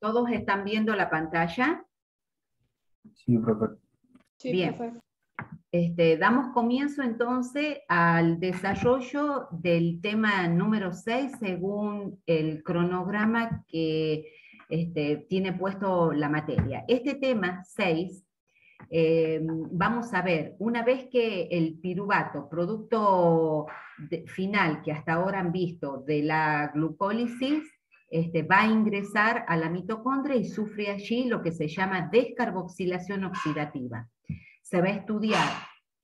¿Todos están viendo la pantalla? Sí, profe. Sí, Bien. profe. Damos comienzo entonces al desarrollo del tema número 6 según el cronograma que tiene puesto la materia. Este tema 6, vamos a ver, una vez que el piruvato, producto final que hasta ahora han visto de la glucólisis, va a ingresar a la mitocondria y sufre allí lo que se llama descarboxilación oxidativa. Se va a estudiar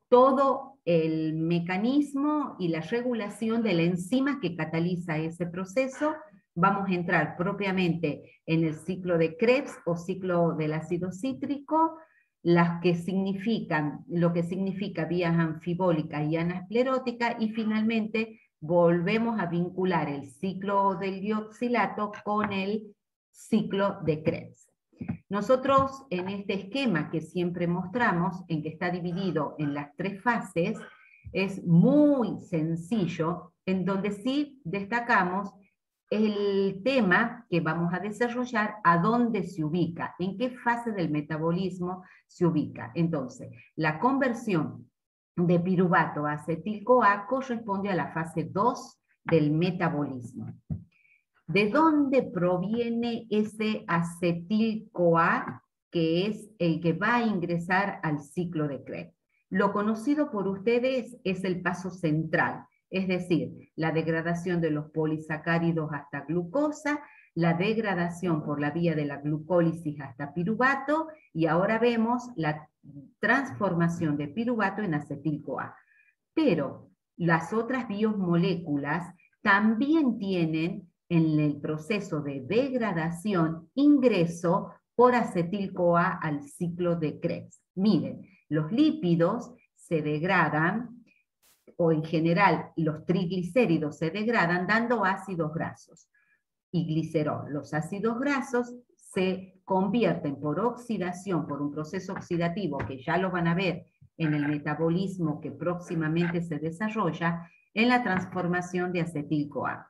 todo el mecanismo y la regulación de la enzima que cataliza ese proceso. Vamos a entrar propiamente en el ciclo de Krebs o ciclo del ácido cítrico, las que significan, lo que significa vías anfibólicas y anascleróticas, y finalmente volvemos a vincular el ciclo del dioxilato con el ciclo de Krebs. Nosotros en este esquema que siempre mostramos, en que está dividido en las 3 fases, es muy sencillo, en donde sí destacamos el tema que vamos a desarrollar, a dónde se ubica, en qué fase del metabolismo se ubica. Entonces, la conversión de piruvato a acetil-CoA corresponde a la fase 2 del metabolismo. ¿De dónde proviene ese acetil-CoA, que es el que va a ingresar al ciclo de Krebs? Lo conocido por ustedes es el paso central, es decir, la degradación de los polisacáridos hasta glucosa, la degradación por la vía de la glucólisis hasta piruvato, y ahora vemos la transformación de piruvato en acetil-CoA. Pero las otras biomoléculas también tienen en el proceso de degradación ingreso por acetil-CoA al ciclo de Krebs. Miren, los lípidos se degradan, o en general los triglicéridos se degradan dando ácidos grasos y glicerol. Los ácidos grasos se convierten por oxidación, por un proceso oxidativo que ya lo van a ver en el metabolismo que próximamente se desarrolla, en la transformación de acetil-CoA.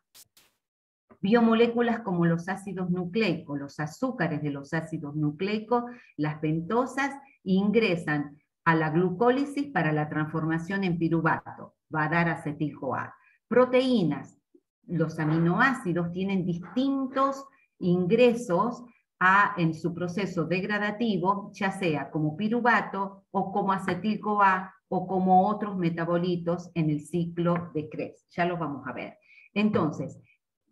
Biomoléculas como los ácidos nucleicos, los azúcares de los ácidos nucleicos, las pentosas, ingresan a la glucólisis para la transformación en piruvato, va a dar acetil-CoA. Proteínas, los aminoácidos tienen distintos ingresos en su proceso degradativo, ya sea como piruvato o como acetil-CoA o como otros metabolitos en el ciclo de Krebs. Ya los vamos a ver. Entonces,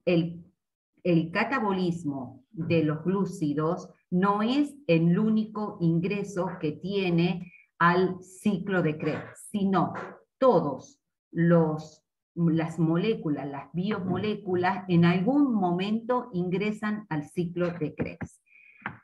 el catabolismo de los glúcidos no es el único ingreso que tiene al ciclo de Krebs, sino todos las moléculas, las biomoléculas, en algún momento ingresan al ciclo de Krebs.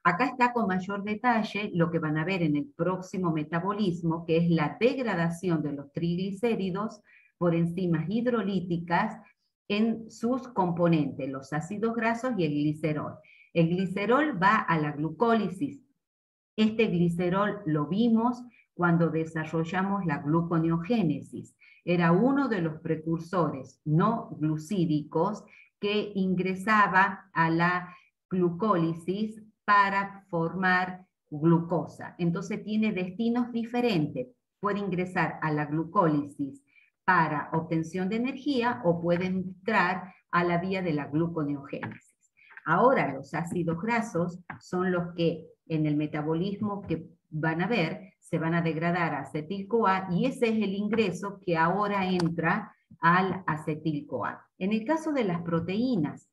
Acá está con mayor detalle lo que van a ver en el próximo metabolismo, que es la degradación de los triglicéridos por enzimas hidrolíticas en sus componentes, los ácidos grasos y el glicerol. El glicerol va a la glucólisis. Este glicerol lo vimos cuando desarrollamos la gluconeogénesis. Era uno de los precursores no glucídicos que ingresaba a la glucólisis para formar glucosa. Entonces tiene destinos diferentes. Puede ingresar a la glucólisis para obtención de energía o puede entrar a la vía de la gluconeogénesis. Ahora los ácidos grasos son los que en el metabolismo que van a ver se van a degradar a acetil-CoA, y ese es el ingreso que ahora entra al acetil-CoA. En el caso de las proteínas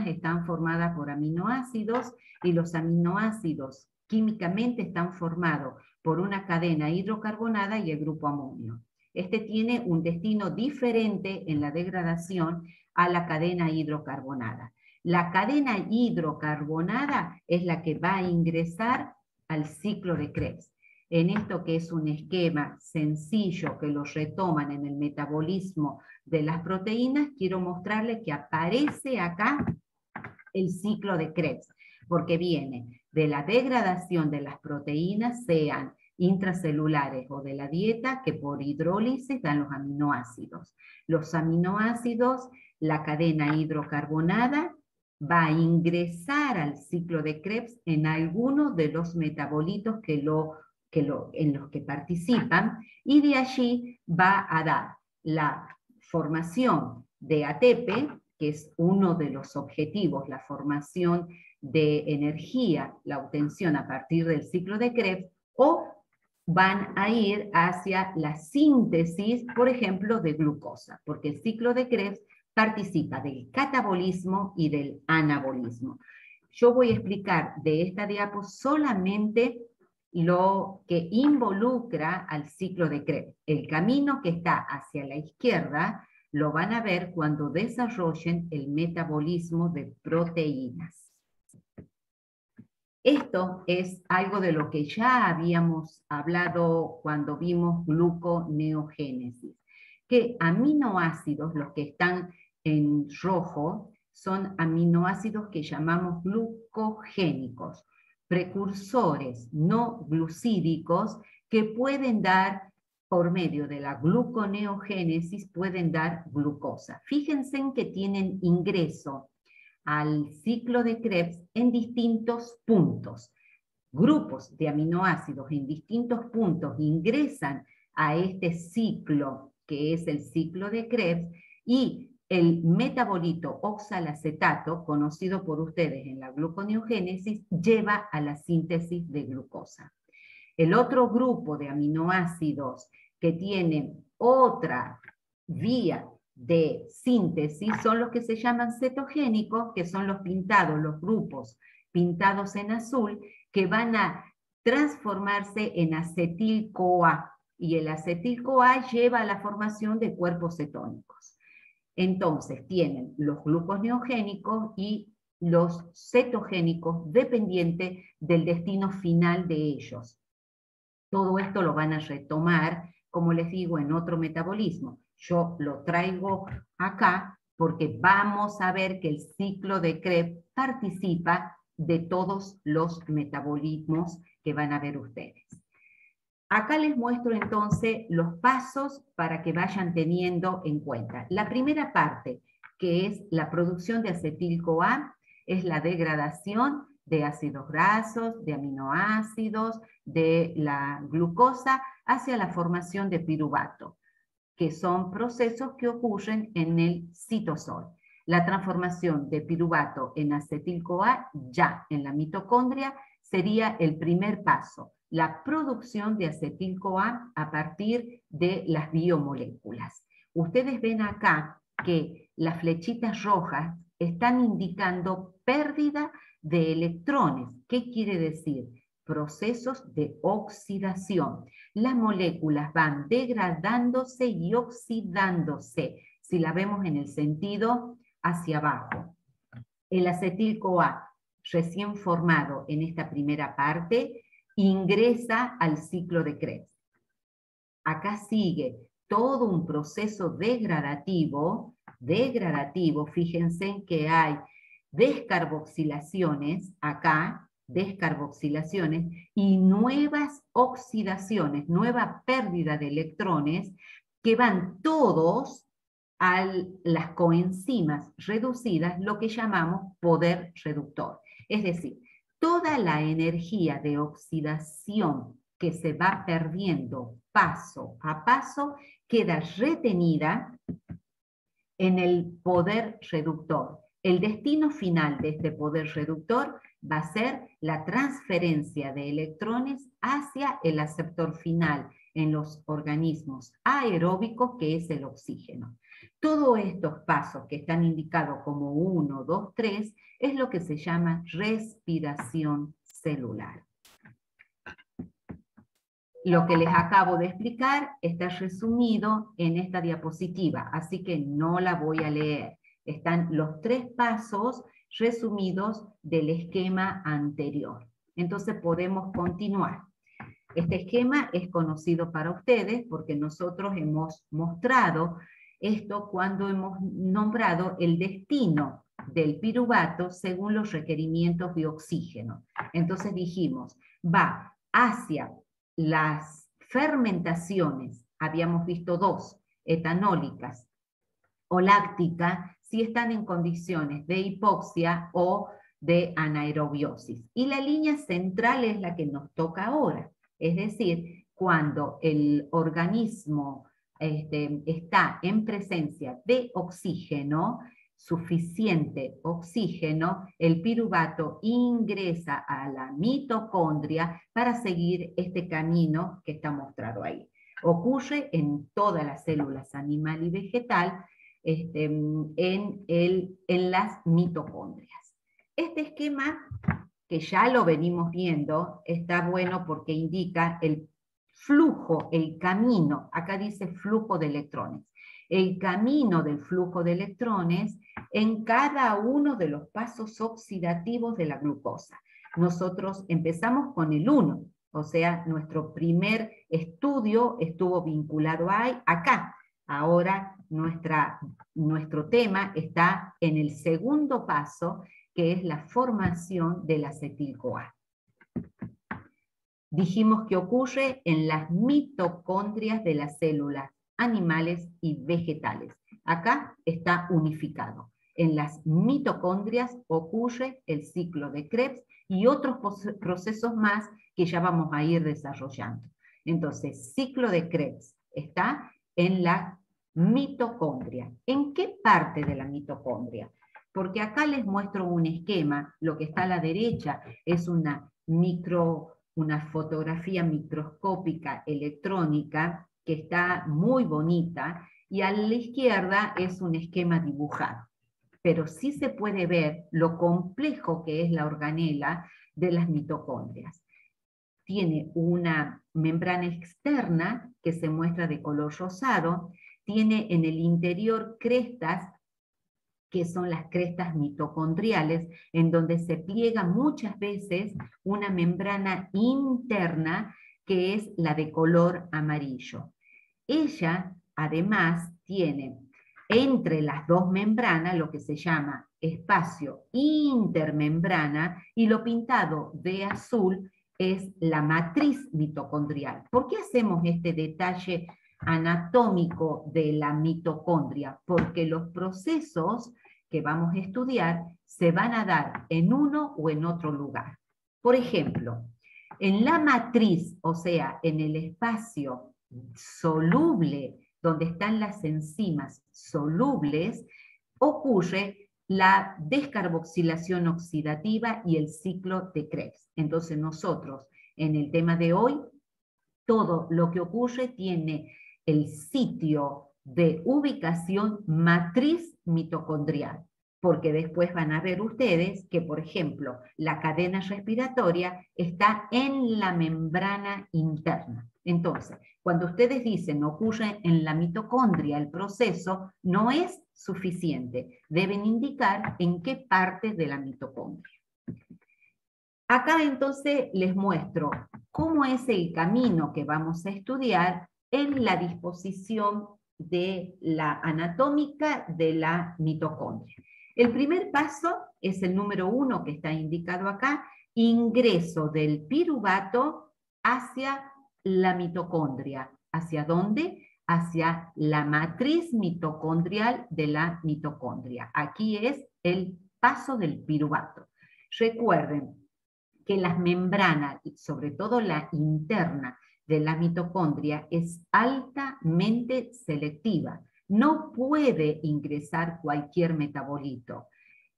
están formadas por aminoácidos, y los aminoácidos químicamente están formados por una cadena hidrocarbonada y el grupo amonio. Este tiene un destino diferente en la degradación a la cadena hidrocarbonada. La cadena hidrocarbonada es la que va a ingresar al ciclo de Krebs. En esto, que es un esquema sencillo que lo retoman en el metabolismo de las proteínas, quiero mostrarles que aparece acá el ciclo de Krebs, porque viene de la degradación de las proteínas, sean intracelulares o de la dieta, que por hidrólisis dan los aminoácidos. Los aminoácidos, la cadena hidrocarbonada, va a ingresar al ciclo de Krebs en alguno de los metabolitos en los que participan, y de allí va a dar la formación de ATP, que es uno de los objetivos, la formación de energía, la obtención a partir del ciclo de Krebs, o van a ir hacia la síntesis, por ejemplo, de glucosa, porque el ciclo de Krebs participa del catabolismo y del anabolismo. Yo voy a explicar de esta diapo solamente lo que involucra al ciclo de Krebs. El camino que está hacia la izquierda lo van a ver cuando desarrollen el metabolismo de proteínas. Esto es algo de lo que ya habíamos hablado cuando vimos gluconeogénesis, que aminoácidos, los que están en rojo, son aminoácidos que llamamos glucogénicos, precursores no glucídicos que pueden dar, por medio de la gluconeogénesis, pueden dar glucosa. Fíjense en que tienen ingreso al ciclo de Krebs en distintos puntos. Grupos de aminoácidos en distintos puntos ingresan a este ciclo, que es el ciclo de Krebs, y el metabolito oxalacetato, conocido por ustedes en la gluconeogénesis, lleva a la síntesis de glucosa. El otro grupo de aminoácidos que tienen otra vía de síntesis son los que se llaman cetogénicos, que son los pintados, los grupos pintados en azul, que van a transformarse en acetil-CoA, y el acetil-CoA lleva a la formación de cuerpos cetónicos. Entonces tienen los gluconeogénicos y los cetogénicos dependiente del destino final de ellos. Todo esto lo van a retomar, como les digo, en otro metabolismo. Yo lo traigo acá porque vamos a ver que el ciclo de Krebs participa de todos los metabolismos que van a ver ustedes. Acá les muestro entonces los pasos para que vayan teniendo en cuenta. La primera parte, que es la producción de acetil-CoA, es la degradación de ácidos grasos, de aminoácidos, de la glucosa, hacia la formación de piruvato, que son procesos que ocurren en el citosol. La transformación de piruvato en acetil-CoA ya en la mitocondria sería el primer paso, la producción de acetil-CoA a partir de las biomoléculas. Ustedes ven acá que las flechitas rojas están indicando pérdida de electrones. ¿Qué quiere decir? Procesos de oxidación. Las moléculas van degradándose y oxidándose, si la vemos en el sentido hacia abajo. El acetil-CoA, recién formado en esta primera parte, ingresa al ciclo de Krebs. Acá sigue todo un proceso degradativo, fíjense en que hay descarboxilaciones acá, y nuevas oxidaciones, nueva pérdida de electrones, que van todos a las coenzimas reducidas, lo que llamamos poder reductor. Es decir, toda la energía de oxidación que se va perdiendo paso a paso queda retenida en el poder reductor. El destino final de este poder reductor va a ser la transferencia de electrones hacia el aceptor final en los organismos aeróbicos, que es el oxígeno. Todos estos pasos que están indicados como 1, 2, 3, es lo que se llama respiración celular. Lo que les acabo de explicar está resumido en esta diapositiva, así que no la voy a leer. Están los 3 pasos resumidos del esquema anterior. Entonces podemos continuar. Este esquema es conocido para ustedes porque nosotros hemos mostrado esto cuando hemos nombrado el destino del piruvato según los requerimientos de oxígeno. Entonces dijimos, va hacia las fermentaciones, habíamos visto 2, etanólicas o láctica, si están en condiciones de hipoxia o de anaerobiosis. Y la línea central es la que nos toca ahora, es decir, cuando el organismo está en presencia de oxígeno, suficiente oxígeno, el piruvato ingresa a la mitocondria para seguir este camino que está mostrado ahí. Ocurre en todas las células animal y vegetal, en las mitocondrias. Este esquema, que ya lo venimos viendo, está bueno porque indica el flujo, el camino, acá dice flujo de electrones, el camino del flujo de electrones en cada uno de los pasos oxidativos de la glucosa. Nosotros empezamos con el 1, o sea, nuestro primer estudio estuvo vinculado acá. Ahora nuestro tema está en el segundo paso, que es la formación del acetil-CoA. Dijimos que ocurre en las mitocondrias de las células animales y vegetales. Acá está unificado. En las mitocondrias ocurre el ciclo de Krebs y otros procesos más que ya vamos a ir desarrollando. Entonces, ciclo de Krebs está en la mitocondria. ¿En qué parte de la mitocondria? Porque acá les muestro un esquema. Lo que está a la derecha es una fotografía microscópica electrónica que está muy bonita, y a la izquierda es un esquema dibujado. Pero sí se puede ver lo complejo que es la organela de las mitocondrias. Tiene una membrana externa que se muestra de color rosado, tiene en el interior crestas, que son las crestas mitocondriales, en donde se pliega muchas veces una membrana interna que es la de color amarillo. Ella, además, tiene entre las dos membranas lo que se llama espacio intermembrana, y lo pintado de azul es la matriz mitocondrial. ¿Por qué hacemos este detalle anatómico de la mitocondria? Porque los procesos que vamos a estudiar se van a dar en uno o en otro lugar. Por ejemplo, en la matriz, o sea, en el espacio soluble, donde están las enzimas solubles, ocurre la descarboxilación oxidativa y el ciclo de Krebs. Entonces nosotros, en el tema de hoy, todo lo que ocurre tiene el sitio de ubicación matriz mitocondrial, porque después van a ver ustedes que, por ejemplo, la cadena respiratoria está en la membrana interna. Entonces, cuando ustedes dicen ocurre en la mitocondria el proceso, no es suficiente. Deben indicar en qué parte de la mitocondria. Acá entonces les muestro cómo es el camino que vamos a estudiar en la disposición de la anatómica de la mitocondria. El primer paso es el número 1 que está indicado acá, ingreso del piruvato hacia la mitocondria. ¿Hacia dónde? Hacia la matriz mitocondrial de la mitocondria. Aquí es el paso del piruvato. Recuerden que las membranas, sobre todo la interna de la mitocondria, es altamente selectiva. No puede ingresar cualquier metabolito.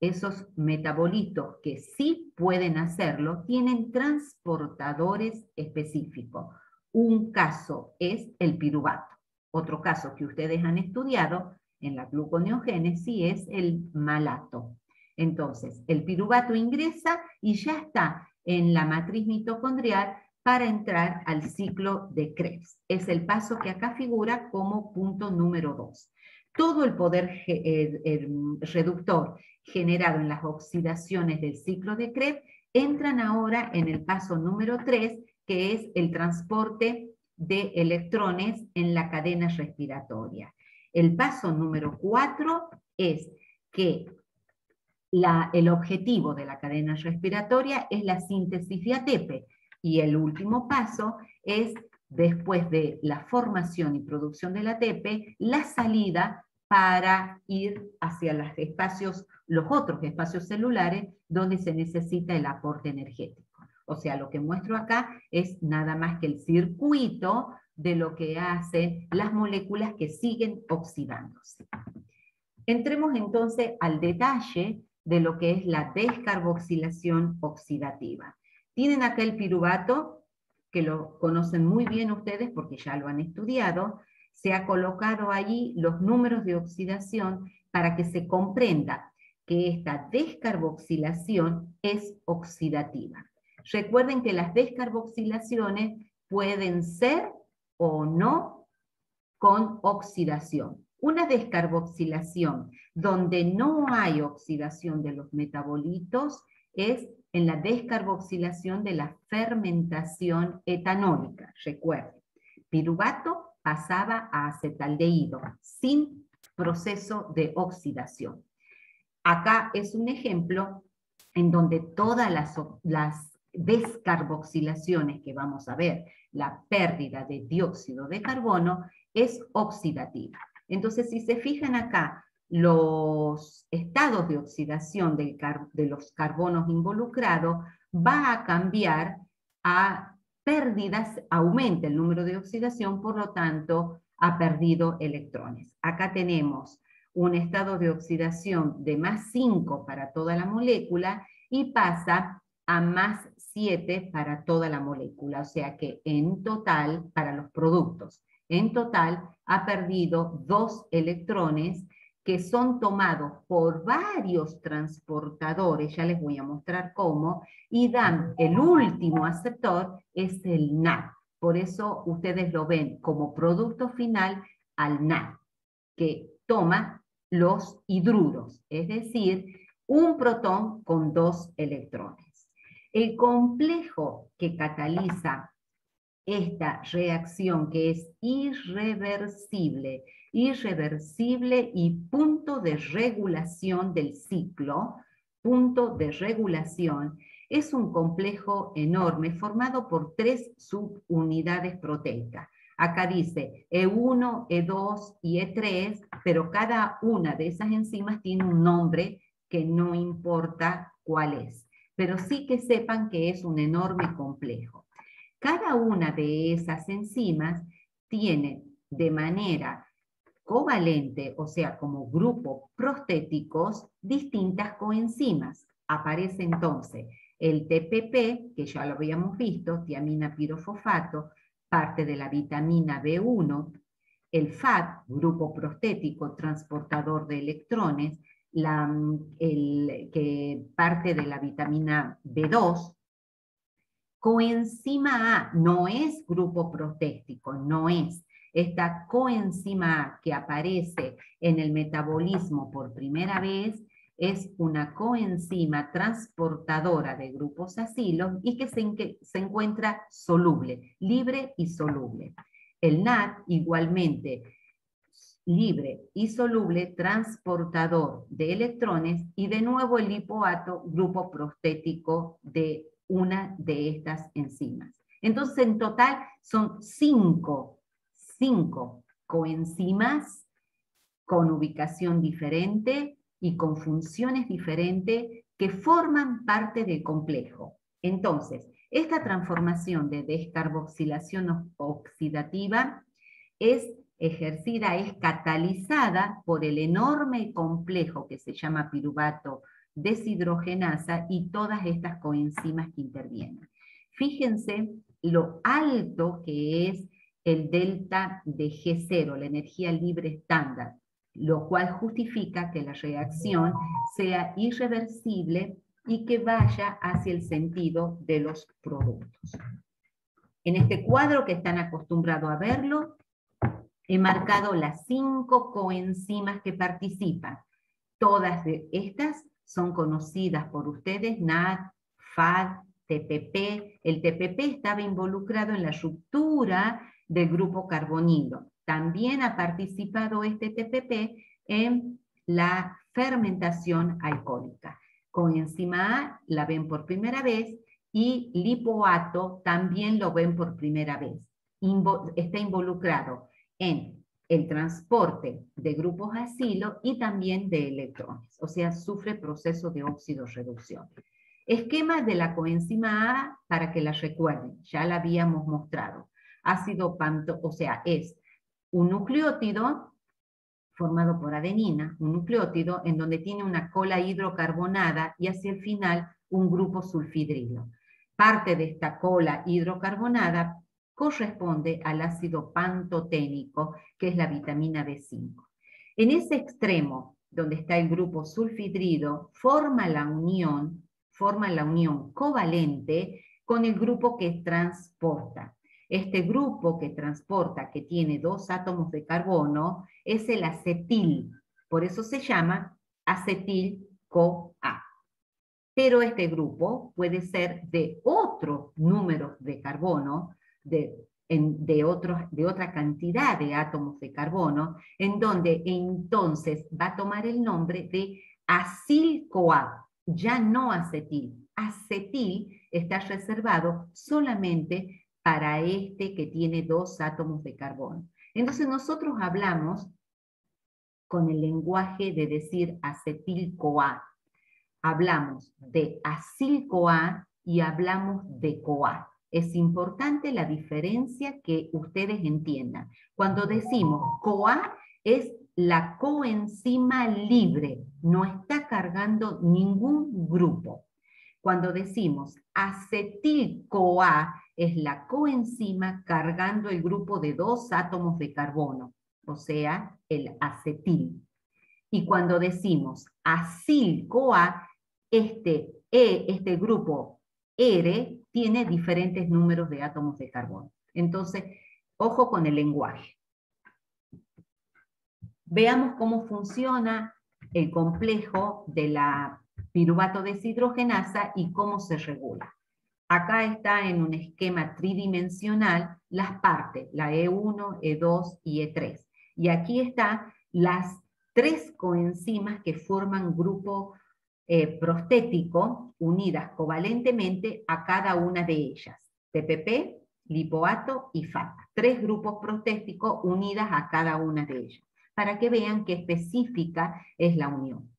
Esos metabolitos que sí pueden hacerlo tienen transportadores específicos. Un caso es el piruvato. Otro caso que ustedes han estudiado en la gluconeogénesis es el malato. Entonces, el piruvato ingresa y ya está en la matriz mitocondrial para entrar al ciclo de Krebs. Es el paso que acá figura como punto número 2. Todo el poder reductor generado en las oxidaciones del ciclo de Krebs entran ahora en el paso número 3, que es el transporte de electrones en la cadena respiratoria. El paso número 4 es que el objetivo de la cadena respiratoria es la síntesis de ATP, y el último paso es, después de la formación y producción del ATP, la salida para ir hacia los otros espacios celulares donde se necesita el aporte energético. O sea, lo que muestro acá es nada más que el circuito de lo que hacen las moléculas que siguen oxidándose. Entremos entonces al detalle de lo que es la descarboxilación oxidativa. Tienen acá el piruvato, que lo conocen muy bien ustedes porque ya lo han estudiado. Se ha colocado allí los números de oxidación para que se comprenda que esta descarboxilación es oxidativa. Recuerden que las descarboxilaciones pueden ser o no con oxidación. Una descarboxilación donde no hay oxidación de los metabolitos es en la descarboxilación de la fermentación etanólica. Recuerden, piruvato pasaba a acetaldehído sin proceso de oxidación. Acá es un ejemplo en donde todas las descarboxilaciones que vamos a ver, la pérdida de dióxido de carbono, es oxidativa. Entonces, si se fijan acá, los estados de oxidación de los carbonos involucrados va a cambiar a pérdidas, aumenta el número de oxidación, por lo tanto, ha perdido electrones. Acá tenemos un estado de oxidación de +5 para toda la molécula y pasa a +7 para toda la molécula, o sea que en total, para los productos, en total ha perdido 2 electrones que son tomados por varios transportadores, ya les voy a mostrar cómo, y dan, el último aceptor es el NAD. Por eso ustedes lo ven como producto final al NAD, que toma los hidruros, es decir, un protón con 2 electrones. El complejo que cataliza esta reacción, que es irreversible y punto de regulación del ciclo, punto de regulación, es un complejo enorme formado por 3 subunidades proteicas. Acá dice E1, E2 y E3, pero cada una de esas enzimas tiene un nombre que no importa cuál es, pero sí que sepan que es un enorme complejo. Cada una de esas enzimas tiene de manera covalente, o sea, como grupos prostéticos, distintas coenzimas. Aparece entonces el TPP, que ya lo habíamos visto, tiamina pirofosfato, parte de la vitamina B1, el FAT, grupo prostético transportador de electrones, que parte de la vitamina B2, coenzima A no es grupo prostético, no es. Esta coenzima A que aparece en el metabolismo por primera vez es una coenzima transportadora de grupos acilos y que se encuentra soluble, libre y soluble. El NAD igualmente libre y soluble, transportador de electrones, y de nuevo el lipoato, grupo prostético de una de estas enzimas. Entonces, en total son 5 coenzimas con ubicación diferente y con funciones diferentes que forman parte del complejo. Entonces, esta transformación de descarboxilación oxidativa es ejercida, es catalizada por el enorme complejo que se llama piruvato deshidrogenasa y todas estas coenzimas que intervienen. Fíjense lo alto que es el delta de G0, la energía libre estándar, lo cual justifica que la reacción sea irreversible y que vaya hacia el sentido de los productos. En este cuadro que están acostumbrados a verlo, he marcado las 5 coenzimas que participan. Todas estas son conocidas por ustedes, NAD, FAD, TPP. El TPP estaba involucrado en la ruptura del grupo carbonilo. También ha participado este TPP en la fermentación alcohólica. Coenzima A la ven por primera vez y lipoato también lo ven por primera vez. Está involucrado en el transporte de grupos acilo y también de electrones, o sea, sufre proceso de óxido-reducción. Esquema de la coenzima A para que la recuerden, ya la habíamos mostrado. Ácido o sea, es un nucleótido formado por adenina, un nucleótido en donde tiene una cola hidrocarbonada y hacia el final un grupo sulfidrilo. Parte de esta cola hidrocarbonada corresponde al ácido pantoténico, que es la vitamina B5. En ese extremo, donde está el grupo sulfidrilo, forma la unión covalente con el grupo que transporta. Este grupo que transporta, que tiene 2 átomos de carbono, es el acetil. Por eso se llama acetil-CoA. Pero este grupo puede ser de otro número de carbono, de otra cantidad de átomos de carbono, en donde entonces va a tomar el nombre de acil-CoA, ya no acetil. Acetil está reservado solamente para este que tiene 2 átomos de carbono. Entonces nosotros hablamos con el lenguaje de decir acetil-CoA. Hablamos de acil-CoA y hablamos de CoA. Es importante la diferencia que ustedes entiendan. Cuando decimos CoA es la coenzima libre, no está cargando ningún grupo. Cuando decimos acetil-CoA es la coenzima cargando el grupo de 2 átomos de carbono, o sea, el acetil. Y cuando decimos acil-CoA, este grupo R tiene diferentes números de átomos de carbono. Entonces, ojo con el lenguaje. Veamos cómo funciona el complejo de la piruvato deshidrogenasa y cómo se regula. Acá está en un esquema tridimensional las partes, la E1, E2 y E3. Y aquí están las 3 coenzimas que forman grupo prostético unidas covalentemente a cada una de ellas. TPP, lipoato y FAT. 3 grupos prostéticos unidas a cada una de ellas, para que vean qué específica es la unión.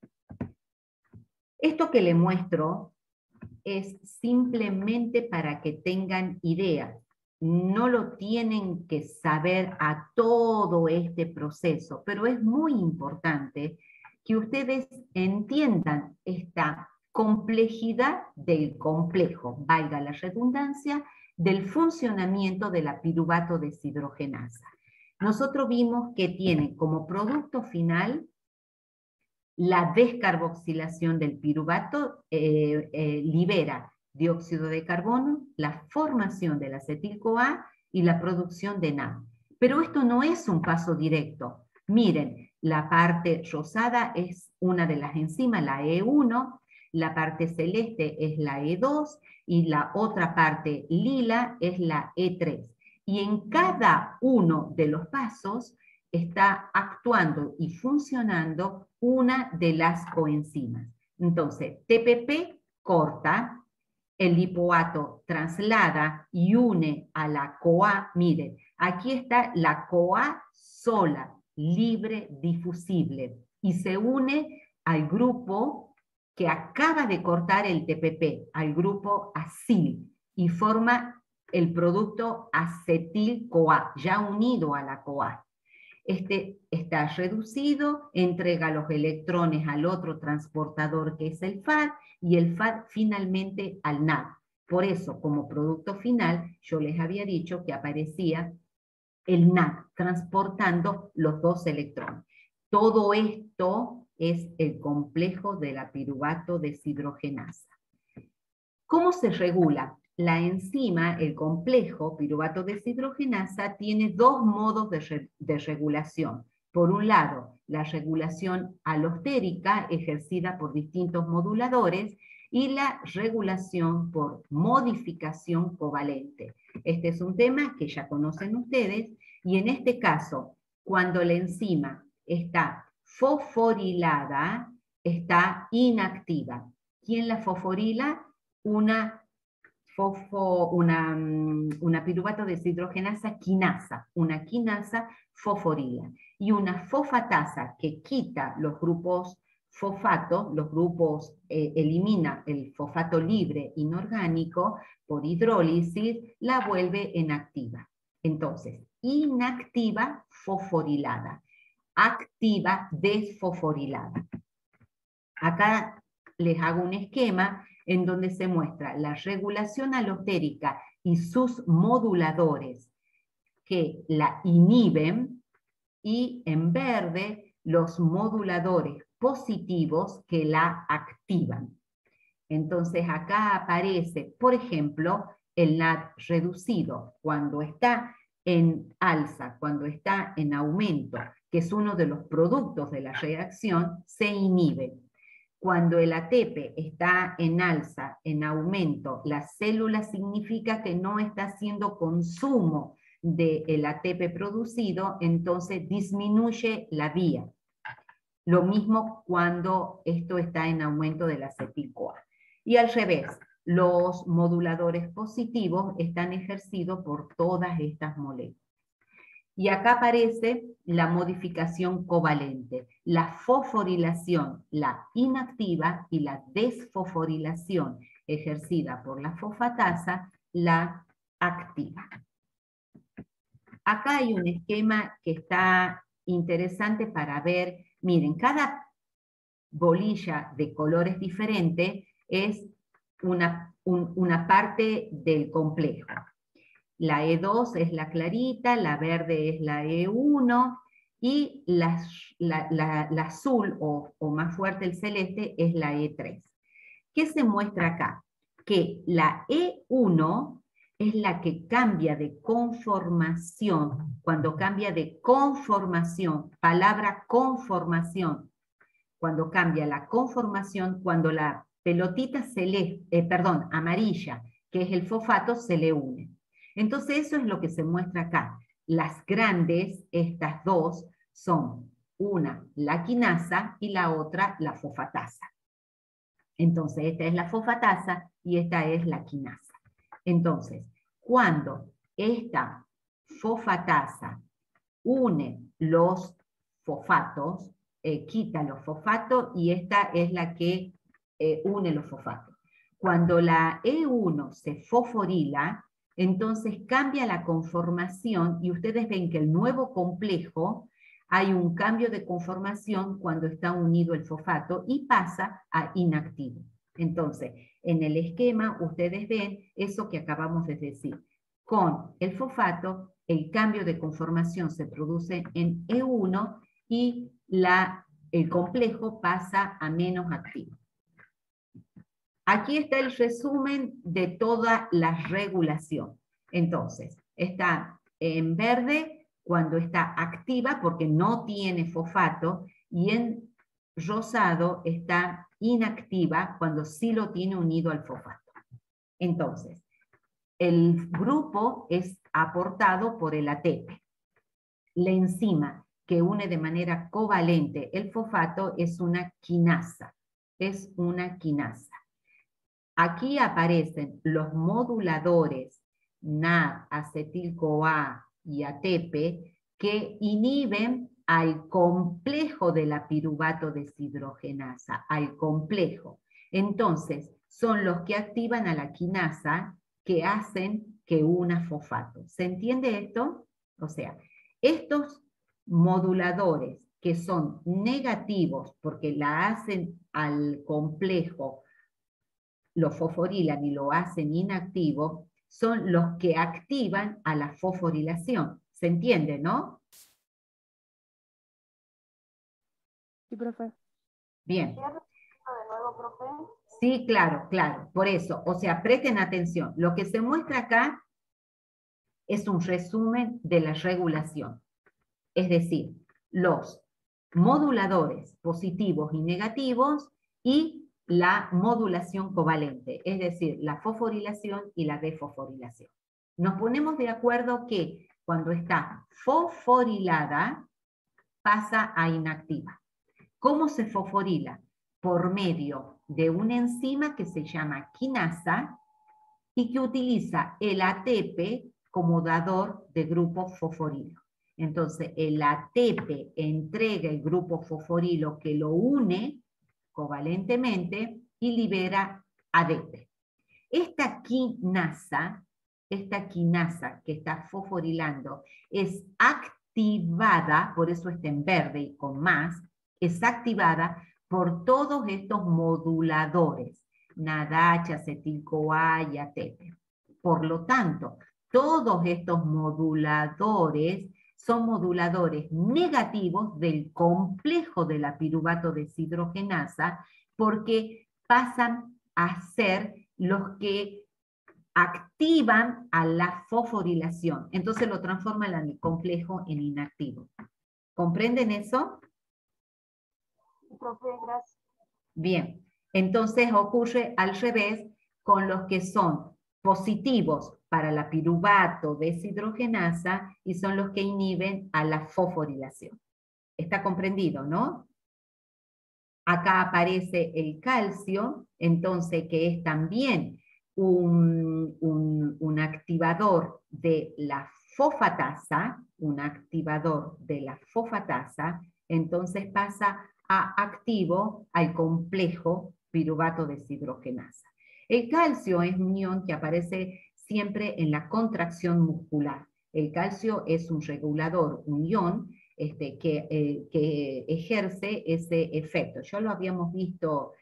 Esto que le muestro es simplemente para que tengan idea. No lo tienen que saber a todo este proceso, pero es muy importante que ustedes entiendan esta complejidad del complejo, valga la redundancia, del funcionamiento de la piruvato deshidrogenasa. Nosotros vimos que tiene como producto final la descarboxilación del piruvato, libera dióxido de carbono, la formación del acetil-CoA y la producción de NAD. Pero esto no es un paso directo. Miren, la parte rosada es una de las enzimas, la E1, la parte celeste es la E2 y la otra parte lila es la E3. Y en cada uno de los pasos está actuando y funcionando una de las coenzimas. Entonces, TPP corta, el lipoato traslada y une a la CoA. Miren, aquí está la CoA sola, libre, difusible, y se une al grupo que acaba de cortar el TPP, al grupo acil, y forma el producto acetil-CoA, ya unido a la CoA. Este está reducido, entrega los electrones al otro transportador que es el FAD, y el FAD finalmente al NAD. Por eso, como producto final, yo les había dicho que aparecía el NAD transportando los 2 electrones. Todo esto es el complejo de la piruvato deshidrogenasa. ¿Cómo se regula? La enzima, el complejo piruvato deshidrogenasa, tiene 2 modos de regulación. Por un lado, la regulación alostérica ejercida por distintos moduladores y la regulación por modificación covalente. Este es un tema que ya conocen ustedes y en este caso, cuando la enzima está fosforilada, está inactiva. ¿Quién la fosforila? Una piruvato deshidrogenasa quinasa. Una quinasa fosforila. Y una fosfatasa que quita los grupos fosfato, elimina el fosfato libre inorgánico por hidrólisis, la vuelve inactiva. Entonces, inactiva fosforilada, activa desfosforilada. Acá les hago un esquema en donde se muestra la regulación alostérica y sus moduladores que la inhiben, y en verde los moduladores positivos que la activan. Entonces acá aparece, por ejemplo, el NAD reducido, cuando está en alza, cuando está en aumento, que es uno de los productos de la reacción, se inhibe. Cuando el ATP está en alza, en aumento, la célula significa que no está haciendo consumo del ATP producido, entonces disminuye la vía. Lo mismo cuando esto está en aumento del acetil-CoA. Y al revés, los moduladores positivos están ejercidos por todas estas moléculas. Y acá aparece la modificación covalente, la fosforilación, la inactiva, y la desfosforilación ejercida por la fosfatasa, la activa. Acá hay un esquema que está interesante para ver. Miren, cada bolilla de colores diferentes es una parte del complejo. La E2 es la clarita, la verde es la E1 y la azul o más fuerte el celeste es la E3. ¿Qué se muestra acá? Que la E1 es la que cambia de conformación. Cuando cambia de conformación, palabra conformación, cuando cambia la conformación, cuando la pelotita amarilla, que es el fosfato, se le une. Entonces eso es lo que se muestra acá. Las grandes, estas dos, son una la quinasa y la otra la fosfatasa. Entonces esta es la fosfatasa y esta es la quinasa. Entonces, cuando esta fosfatasa une los fosfatos, quita los fosfatos, y esta es la que une los fosfatos. Cuando la E1 se fosforila, entonces cambia la conformación y ustedes ven que el nuevo complejo hay un cambio de conformación cuando está unido el fosfato y pasa a inactivo. Entonces, en el esquema ustedes ven eso que acabamos de decir. Con el fosfato, el cambio de conformación se produce en E1 y el complejo pasa a menos activo. Aquí está el resumen de toda la regulación. Entonces, está en verde cuando está activa porque no tiene fosfato, y en rosado está inactiva cuando sí lo tiene unido al fosfato. Entonces, el grupo es aportado por el ATP. La enzima que une de manera covalente el fosfato es una quinasa. Es una quinasa. Aquí aparecen los moduladores NAD, acetil-CoA y ATP que inhiben al complejo de la piruvato deshidrogenasa, al complejo. Entonces, son los que activan a la quinasa que hacen que una fosfato. ¿Se entiende esto? O sea, estos moduladores que son negativos porque la hacen al complejo, lo fosforilan y lo hacen inactivo, son los que activan a la fosforilación. ¿Se entiende, no? Sí, profe. Bien. ¿Puedo de nuevo, profe? Sí, claro, claro. Por eso, o sea, presten atención. Lo que se muestra acá es un resumen de la regulación. Es decir, los moduladores positivos y negativos y la modulación covalente, es decir, la fosforilación y la desfosforilación. Nos ponemos de acuerdo que cuando está fosforilada pasa a inactiva. ¿Cómo se fosforila? Por medio de una enzima que se llama quinasa y que utiliza el ATP como dador de grupo fosforilo. Entonces, el ATP entrega el grupo fosforilo que lo une covalentemente y libera ADP. Esta quinasa que está fosforilando es activada, por eso está en verde y con más, es activada por todos estos moduladores, NADH, acetil-CoA y ATP. Por lo tanto, todos estos moduladores son moduladores negativos del complejo de la piruvato deshidrogenasa porque pasan a ser los que activan a la fosforilación. Entonces lo transforman el complejo en inactivo. ¿Comprenden eso? Profe, gracias. Bien, entonces ocurre al revés con los que son positivos para la piruvato deshidrogenasa y son los que inhiben a la fosforilación. ¿Está comprendido, no? Acá aparece el calcio, entonces que es también un activador de la fosfatasa, entonces pasa a activo al complejo piruvato deshidrogenasa. El calcio es un ion que aparece siempre en la contracción muscular. El calcio es un regulador, un ion, que ejerce ese efecto. Ya lo habíamos visto,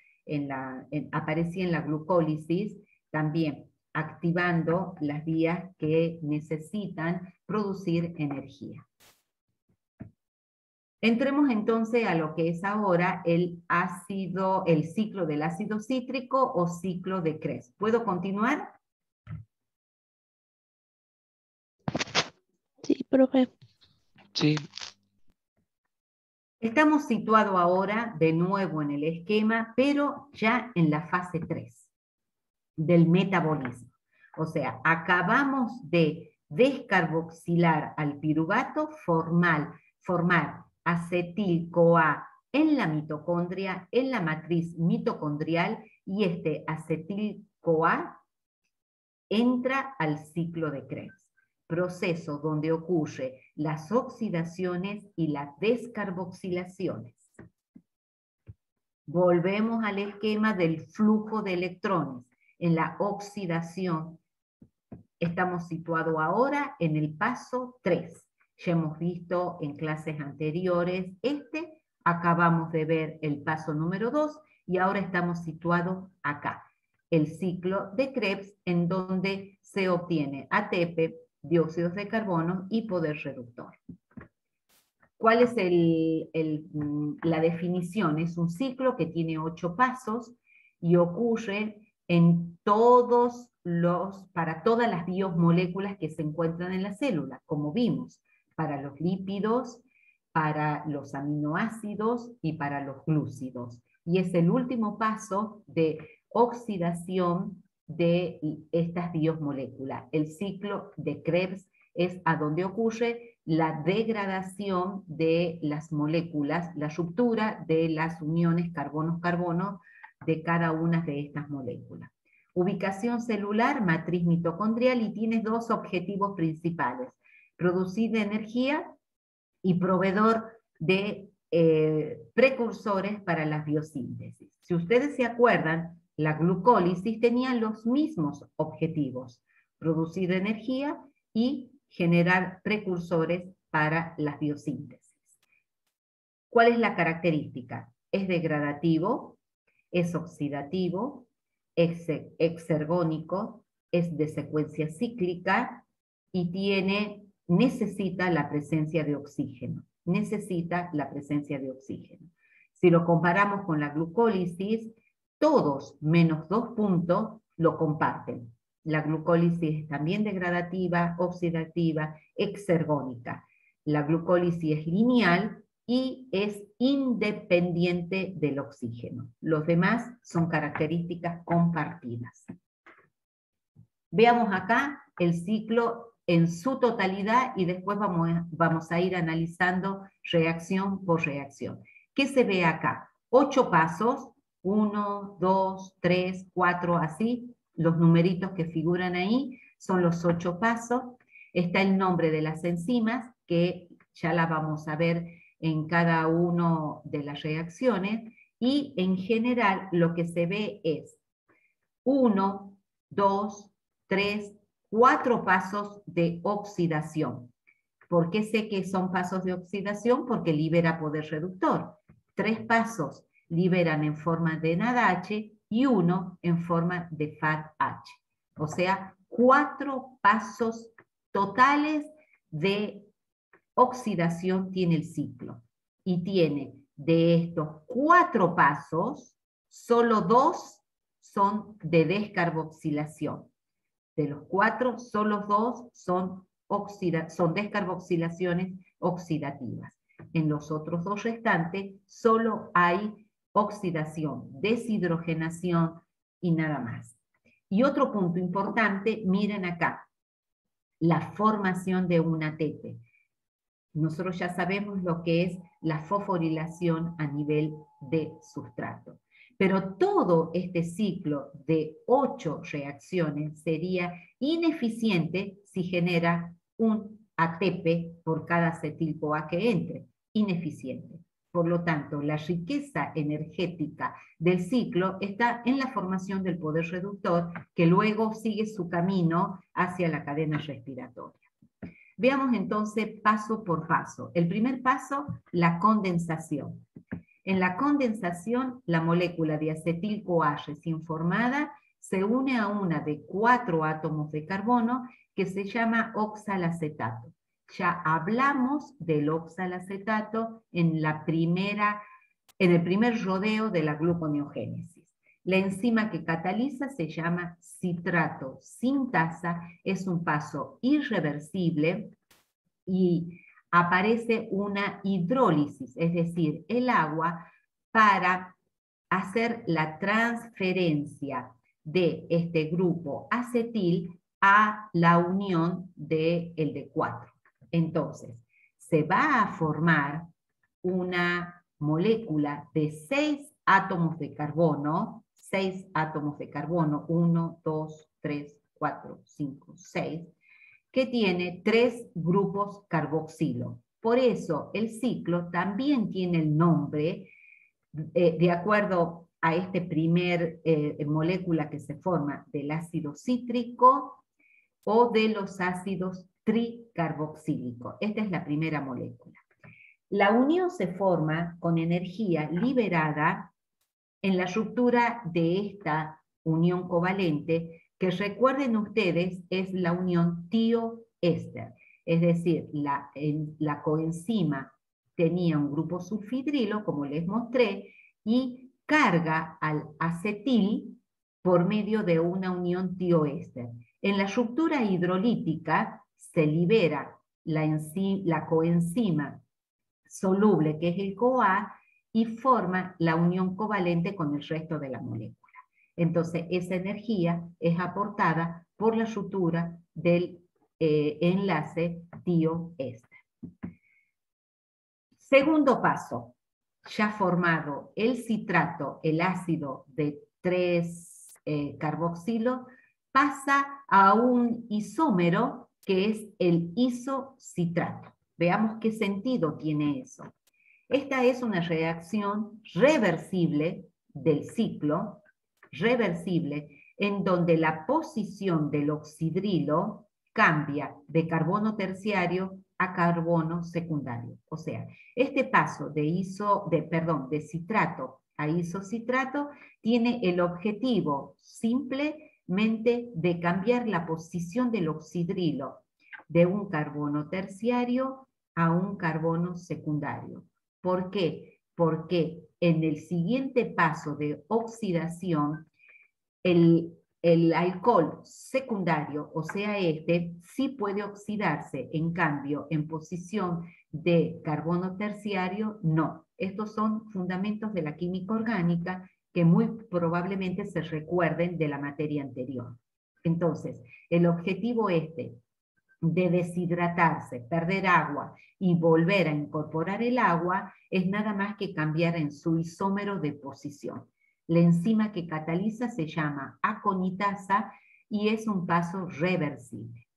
aparecía en la glucólisis también, activando las vías que necesitan producir energía. Entremos entonces a lo que es ahora el ciclo del ácido cítrico o ciclo de Krebs. ¿Puedo continuar? Sí, profe. Sí, Estamos situados ahora de nuevo en el esquema, pero ya en la fase 3 del metabolismo. O sea, acabamos de descarboxilar al piruvato, formar acetil-CoA en la mitocondria, en la matriz mitocondrial, y este acetil-CoA entra al ciclo de Krebs, proceso donde ocurre las oxidaciones y las descarboxilaciones. Volvemos al esquema del flujo de electrones. En la oxidación estamos situados ahora en el paso 3. Ya hemos visto en clases anteriores acabamos de ver el paso número 2 y ahora estamos situados acá. El ciclo de Krebs, en donde se obtiene ATP, dióxidos de carbono y poder reductor. ¿Cuál es la definición? Es un ciclo que tiene 8 pasos y ocurre para todas las biomoléculas que se encuentran en la célula, como vimos, para los lípidos, para los aminoácidos y para los glúcidos. Y es el último paso de oxidación de estas biomoléculas. El ciclo de Krebs es a donde ocurre la degradación de las moléculas, la ruptura de las uniones carbono-carbono de cada una de estas moléculas. Ubicación celular, matriz mitocondrial, y tiene 2 objetivos principales: producir energía y proveedor de precursores para la biosíntesis. Si ustedes se acuerdan, la glucólisis tenía los mismos objetivos: producir energía y generar precursores para las biosíntesis. ¿Cuál es la característica? Es degradativo, es oxidativo, es exergónico, es de secuencia cíclica y necesita la presencia de oxígeno. Si lo comparamos con la glucólisis, todos menos 2 puntos lo comparten. La glucólisis es también degradativa, oxidativa, exergónica. La glucólisis es lineal y es independiente del oxígeno. Los demás son características compartidas. Veamos acá el ciclo en su totalidad y después vamos a ir analizando reacción por reacción. ¿Qué se ve acá? 8 pasos, 1, 2, 3, 4, así. Los numeritos que figuran ahí son los 8 pasos. Está el nombre de las enzimas que ya la vamos a ver en cada una de las reacciones, y en general lo que se ve es 1, 2, 3, 4 pasos de oxidación. ¿Por qué sé que son pasos de oxidación? Porque libera poder reductor. 3 pasos liberan en forma de NADH y 1 en forma de FADH. O sea, 4 pasos totales de oxidación tiene el ciclo. Y tiene de estos 4 pasos, solo 2 son de descarboxilación. De los 4, solo 2 son descarboxilaciones oxidativas. En los otros 2 restantes solo hay oxidación, deshidrogenación y nada más. Y otro punto importante, miren acá, la formación de un ATP. Nosotros ya sabemos lo que es la fosforilación a nivel de sustrato. Pero todo este ciclo de 8 reacciones sería ineficiente si genera un ATP por cada acetil-CoA que entre. Ineficiente. Por lo tanto, la riqueza energética del ciclo está en la formación del poder reductor, que luego sigue su camino hacia la cadena respiratoria. Veamos entonces paso por paso. El primer paso, la condensación. En la condensación, la molécula de acetil-CoA recién formada se une a una de 4 átomos de carbono que se llama oxalacetato. Ya hablamos del oxalacetato en el primer rodeo de la gluconeogénesis. La enzima que cataliza se llama citrato sintasa, es un paso irreversible y aparece una hidrólisis, es decir, el agua para hacer la transferencia de este grupo acetil a la unión del D4. Entonces, se va a formar una molécula de 6 átomos de carbono, 6 átomos de carbono, 1, 2, 3, 4, 5, 6, que tiene 3 grupos carboxilo. Por eso el ciclo también tiene el nombre, de acuerdo a este primer molécula que se forma del ácido cítrico o de los ácidos tricarboxílicos. Esta es la primera molécula. La unión se forma con energía liberada en la ruptura de esta unión covalente, que recuerden ustedes es la unión tioéster. Es decir, la coenzima tenía un grupo sulfidrilo, como les mostré, y carga al acetil por medio de una unión tioéster. En la ruptura hidrolítica se libera la coenzima soluble, que es el CoA, y forma la unión covalente con el resto de la molécula. Entonces, esa energía es aportada por la ruptura del enlace tioéster. Segundo paso, ya formado el citrato, el ácido de 3 carboxilo, pasa a un isómero que es el isocitrato. Veamos qué sentido tiene eso. Esta es una reacción reversible del ciclo, reversible, en donde la posición del oxidrilo cambia de carbono terciario a carbono secundario. O sea, este paso de citrato a isocitrato tiene el objetivo simplemente de cambiar la posición del oxidrilo de un carbono terciario a un carbono secundario. ¿Por qué? Porque en el siguiente paso de oxidación, el alcohol secundario, o sea, sí puede oxidarse, en cambio, en posición de carbono terciario, no. Estos son fundamentos de la química orgánica que muy probablemente se recuerden de la materia anterior. Entonces, el objetivo de deshidratarse, perder agua y volver a incorporar el agua es nada más que cambiar en su isómero de posición. La enzima que cataliza se llama aconitasa y es un paso reversible.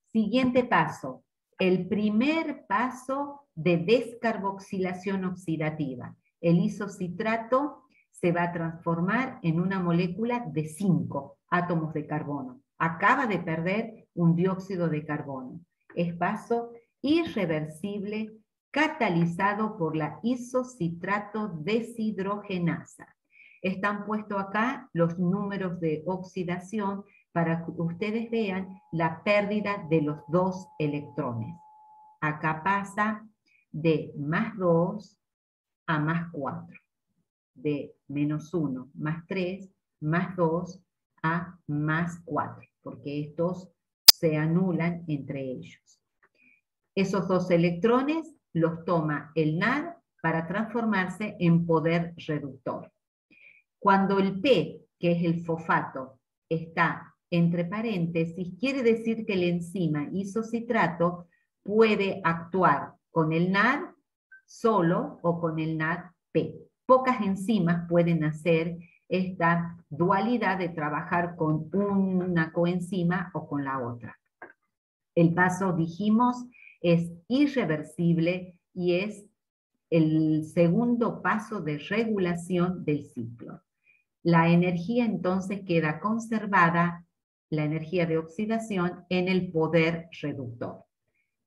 Siguiente paso, el primer paso de descarboxilación oxidativa. El isocitrato se va a transformar en una molécula de 5 átomos de carbono. Acaba de perder un dióxido de carbono. Es paso irreversible catalizado por la isocitrato deshidrogenasa. Están puestos acá los números de oxidación para que ustedes vean la pérdida de los 2 electrones. Acá pasa de +2 a +4, de -1 más 3 más 2 a +4, porque estos se anulan entre ellos. Esos 2 electrones los toma el NAD para transformarse en poder reductor. Cuando el P, que es el fosfato, está entre paréntesis, quiere decir que la enzima isocitrato puede actuar con el NAD solo o con el NAD-P. Pocas enzimas pueden hacer esta dualidad de trabajar con una coenzima o con la otra. El paso, dijimos, es irreversible y es el segundo paso de regulación del ciclo. La energía entonces queda conservada, la energía de oxidación, en el poder reductor.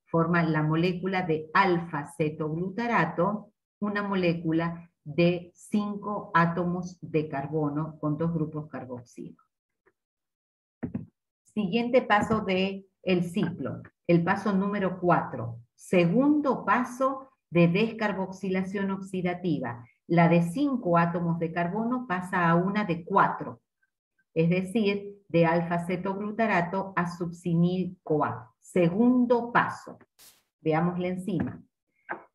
Forma la molécula de alfa-cetoglutarato, una molécula de 5 átomos de carbono con 2 grupos carboxilo. Siguiente paso del ciclo, el paso número 4. Segundo paso de descarboxilación oxidativa. La de 5 átomos de carbono pasa a una de 4, es decir, de alfa-cetoglutarato a succinil-CoA. Segundo paso. Veamos la enzima.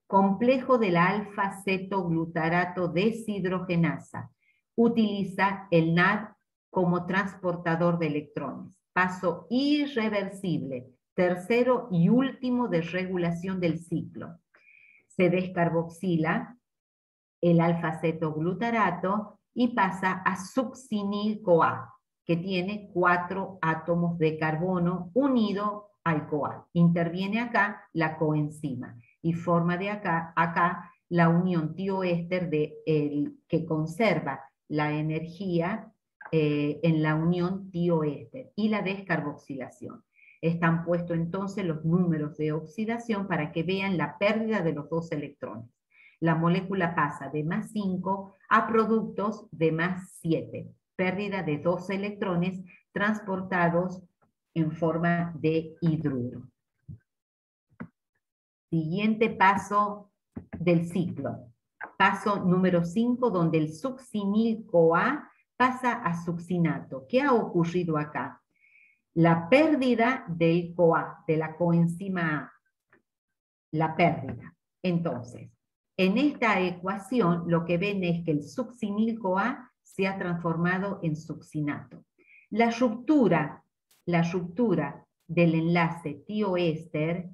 Complejo de la alfa-cetoglutarato deshidrogenasa. Utiliza el NAD como transportador de electrones. Paso irreversible. Tercero y último de regulación del ciclo. Se descarboxila el alfa-cetoglutarato y pasa a succinil-CoA, que tiene 4 átomos de carbono unido al CoA. Interviene acá la coenzima y forma de acá la unión tioéster que conserva la energía en la unión tioéster y la descarboxilación. Están puestos entonces los números de oxidación para que vean la pérdida de los 2 electrones. La molécula pasa de +5 a productos de +7, pérdida de 2 electrones transportados en forma de hidruro. Siguiente paso del ciclo. Paso número 5, donde el succinil-CoA pasa a succinato. ¿Qué ha ocurrido acá? La pérdida del CoA, de la coenzima A. La pérdida. Entonces, en esta ecuación lo que ven es que el succinil-CoA se ha transformado en succinato. La ruptura del enlace tioéster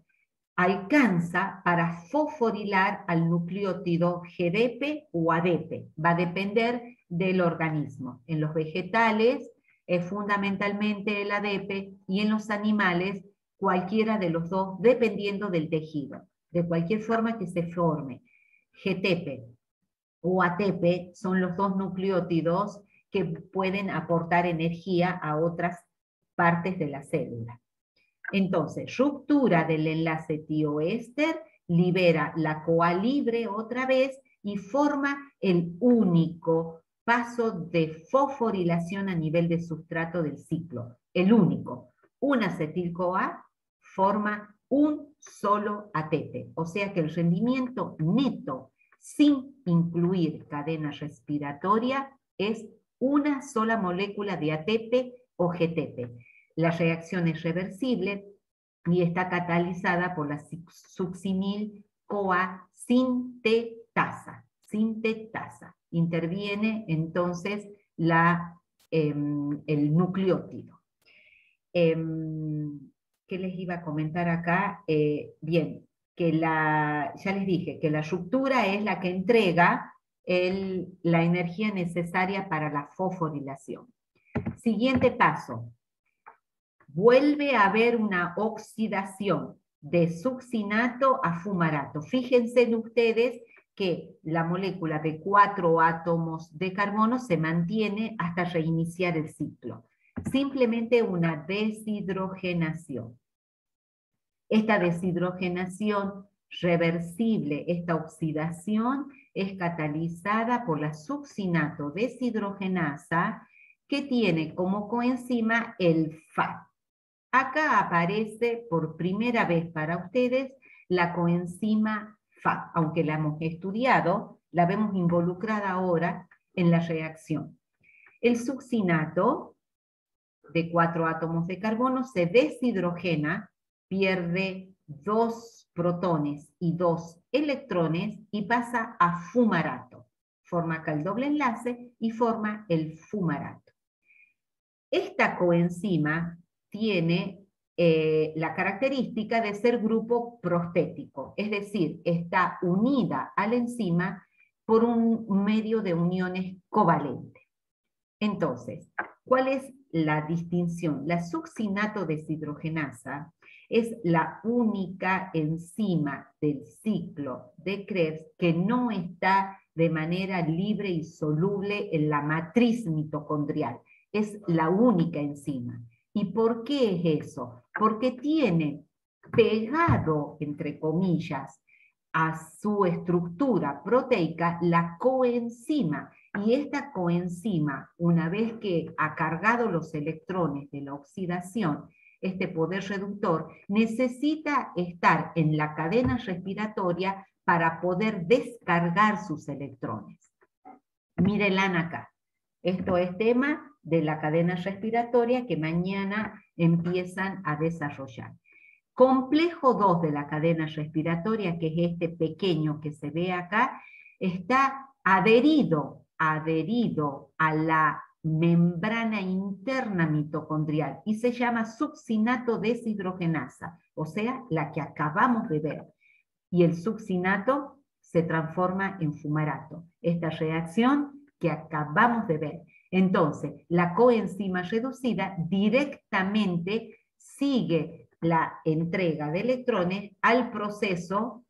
alcanza para fosforilar al nucleótido GDP o ADP. Va a depender del organismo. En los vegetales es fundamentalmente el ADP y en los animales cualquiera de los dos, dependiendo del tejido. De cualquier forma que se forme GTP o ATP son los 2 nucleótidos que pueden aportar energía a otras partes de la célula. Entonces, ruptura del enlace tioéster, libera la CoA libre otra vez y forma el único paso de fosforilación a nivel de sustrato del ciclo. El único. Un acetil-CoA forma un solo ATP. O sea que el rendimiento neto, sin incluir cadena respiratoria, es una sola molécula de ATP o GTP. La reacción es reversible y está catalizada por la succinil-CoA sintetasa. Interviene entonces el nucleótido. ¿Qué les iba a comentar acá? Bien, que ya les dije que la ruptura es la que entrega la energía necesaria para la fosforilación. Siguiente paso. Vuelve a haber una oxidación de succinato a fumarato. Fíjense en ustedes que la molécula de 4 átomos de carbono se mantiene hasta reiniciar el ciclo. Simplemente una deshidrogenación. Esta deshidrogenación reversible, esta oxidación, es catalizada por la succinato deshidrogenasa, que tiene como coenzima el Fa. Acá aparece por primera vez para ustedes la coenzima Fa, aunque la hemos estudiado, la vemos involucrada ahora en la reacción. El succinato de 4 átomos de carbono se deshidrogena, pierde 2 protones y 2 electrones y pasa a fumarato. Forma acá el doble enlace y forma el fumarato. Esta coenzima tiene la característica de ser grupo prostético, es decir, está unida a la enzima por un medio de uniones covalentes. Entonces, ¿cuál es la distinción? La succinato deshidrogenasa es la única enzima del ciclo de Krebs que no está de manera libre y soluble en la matriz mitocondrial. Es la única enzima. ¿Y por qué es eso? Porque tiene pegado, entre comillas, a su estructura proteica la coenzima. Y esta coenzima, una vez que ha cargado los electrones de la oxidación, este poder reductor, necesita estar en la cadena respiratoria para poder descargar sus electrones. Mírenla acá. Esto es tema de la cadena respiratoria que mañana empiezan a desarrollar. Complejo 2 de la cadena respiratoria, que es este pequeño que se ve acá, está adherido a la membrana interna mitocondrial y se llama succinato deshidrogenasa, o sea, la que acabamos de ver. Y el succinato se transforma en fumarato. Esta reacción que acabamos de ver. Entonces, la coenzima reducida directamente sigue la entrega de electrones al proceso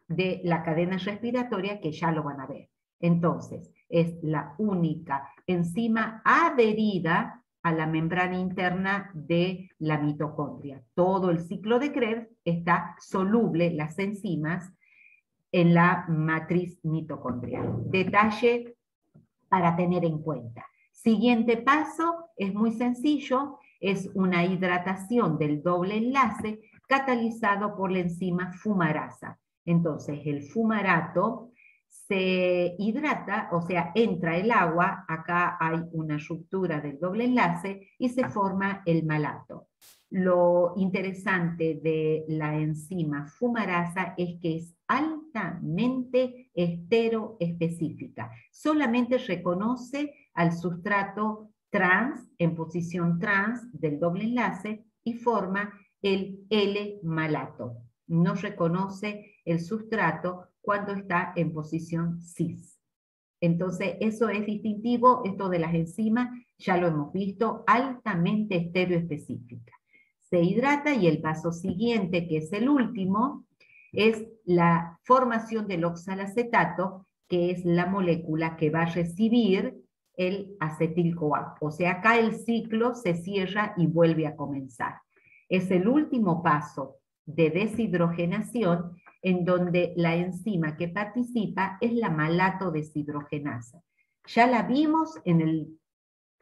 de la cadena respiratoria, que ya lo van a ver. Entonces, es la única enzima adherida a la membrana interna de la mitocondria. Todo el ciclo de Krebs está soluble, las enzimas, en la matriz mitocondrial. Detalle para tener en cuenta. Siguiente paso es muy sencillo, es una hidratación del doble enlace catalizado por la enzima fumarasa. Entonces el fumarato se hidrata, o sea, entra el agua, acá hay una ruptura del doble enlace y se forma el malato. Lo interesante de la enzima fumarasa es que es altamente esteroespecífica. Solamente reconoce al sustrato trans, en posición trans del doble enlace, y forma el L-malato. No reconoce el sustrato cuando está en posición cis. Entonces, eso es distintivo, esto de las enzimas, ya lo hemos visto, altamente estereoespecífica. Se hidrata y el paso siguiente, que es el último, es la formación del oxalacetato, que es la molécula que va a recibir el acetil-CoA. O sea, acá el ciclo se cierra y vuelve a comenzar. Es el último paso de deshidrogenación en donde la enzima que participa es la malato deshidrogenasa. Ya la vimos en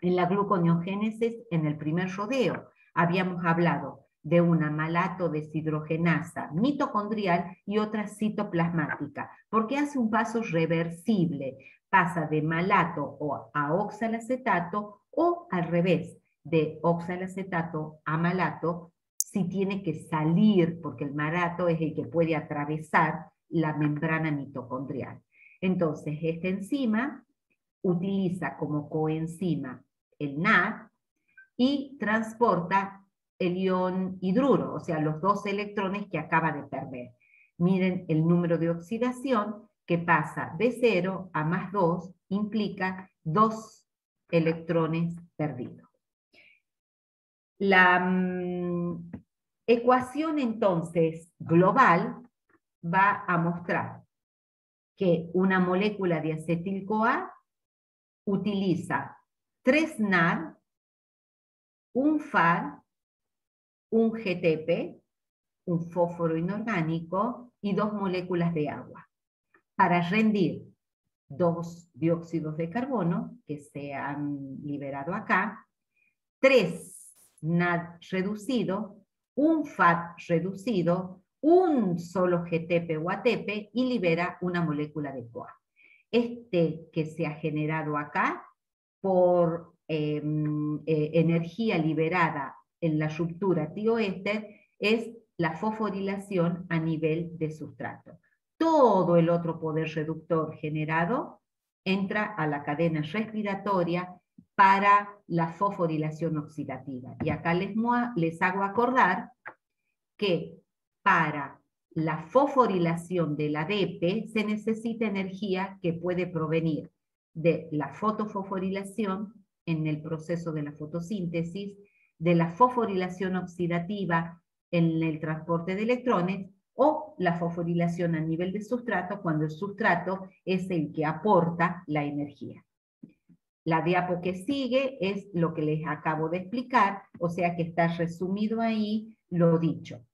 la gluconeogénesis en el primer rodeo. Habíamos hablado de una malato deshidrogenasa mitocondrial y otra citoplasmática, porque hace un paso reversible, pasa de malato a oxalacetato o al revés, de oxalacetato a malato, si tiene que salir, porque el malato es el que puede atravesar la membrana mitocondrial. Entonces, esta enzima utiliza como coenzima el NAD y transporta el ion hidruro, o sea, los 2 electrones que acaba de perder. Miren el número de oxidación que pasa de 0 a más 2, implica 2 electrones perdidos. ecuación entonces global va a mostrar que una molécula de acetil-CoA utiliza 3 NAD, un FAD, un GTP, un fósforo inorgánico y 2 moléculas de agua para rendir 2 dióxidos de carbono que se han liberado acá, 3 NAD reducido, un FAD reducido, un solo GTP o ATP y libera una molécula de CoA. Este que se ha generado acá por energía liberada en la ruptura tioéster es la fosforilación a nivel de sustrato. Todo el otro poder reductor generado entra a la cadena respiratoria para la fosforilación oxidativa. Y acá les hago acordar que para la fosforilación del ADP se necesita energía que puede provenir de la fotofosforilación en el proceso de la fotosíntesis, de la fosforilación oxidativa en el transporte de electrones o la fosforilación a nivel de sustrato cuando el sustrato es el que aporta la energía. La diapo que sigue es lo que les acabo de explicar, o sea que está resumido ahí lo dicho.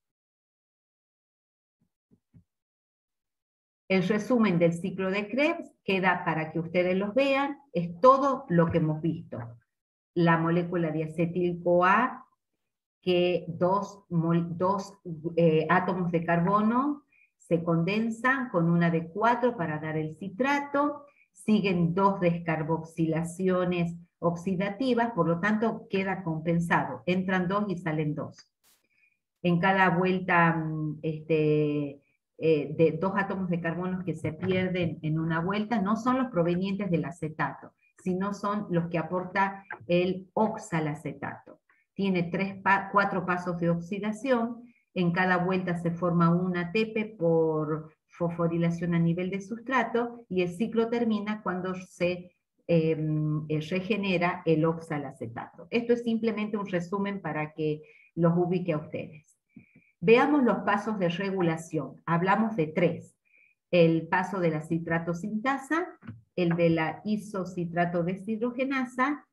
El resumen del ciclo de Krebs queda para que ustedes los vean, es todo lo que hemos visto. La molécula de acetil-CoA, que dos átomos de carbono se condensan con una de 4 para dar el citrato, siguen 2 descarboxilaciones oxidativas, por lo tanto queda compensado, entran 2 y salen 2. En cada vuelta de 2 átomos de carbono que se pierden en una vuelta, no son los provenientes del acetato, sino son los que aporta el oxalacetato. Tiene 4 pasos de oxidación, en cada vuelta se forma un ATP por fosforilación a nivel de sustrato, y el ciclo termina cuando se regenera el oxalacetato. Esto es simplemente un resumen para que los ubique a ustedes. Veamos los pasos de regulación. Hablamos de 3. El paso de la citrato-sintasa, el de la isocitrato deshidrogenasa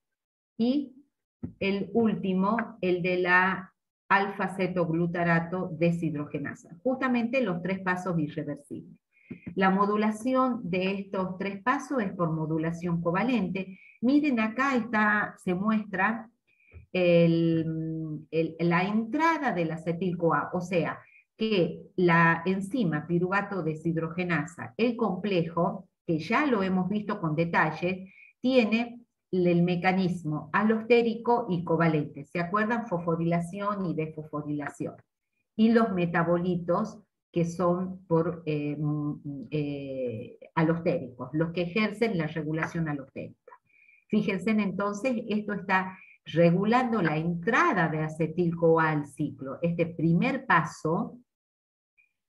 y el último, el de la alfa-cetoglutarato deshidrogenasa. Justamente los 3 pasos irreversibles. La modulación de estos 3 pasos es por modulación covalente. Miren, acá se muestra la entrada del acetil-CoA, o sea, que la enzima piruvato deshidrogenasa, el complejo, que ya lo hemos visto con detalle, tiene el mecanismo alostérico y covalente. ¿Se acuerdan? Fosforilación y desfosforilación. Y los metabolitos que son por alostéricos, los que ejercen la regulación alostérica. Fíjense entonces, esto está regulando la entrada de acetil-CoA al ciclo. Este primer paso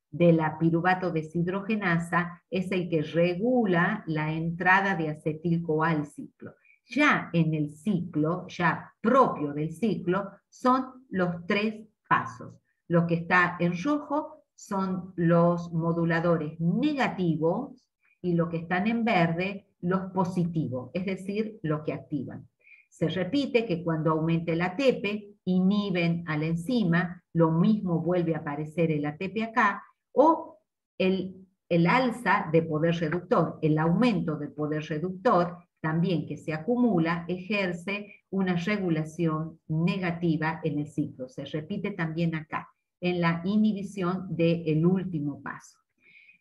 de la piruvato deshidrogenasa es el que regula la entrada de acetil-CoA al ciclo. Ya en el ciclo, ya propio del ciclo, son los 3 pasos. Lo que está en rojo son los moduladores negativos y lo que están en verde, los positivos, es decir, los que activan. Se repite que cuando aumenta el ATP, inhiben a la enzima, lo mismo vuelve a aparecer el ATP acá, o el alza de poder reductor, el aumento de poder reductor, también que se acumula, ejerce una regulación negativa en el ciclo. Se repite también acá, en la inhibición del último paso.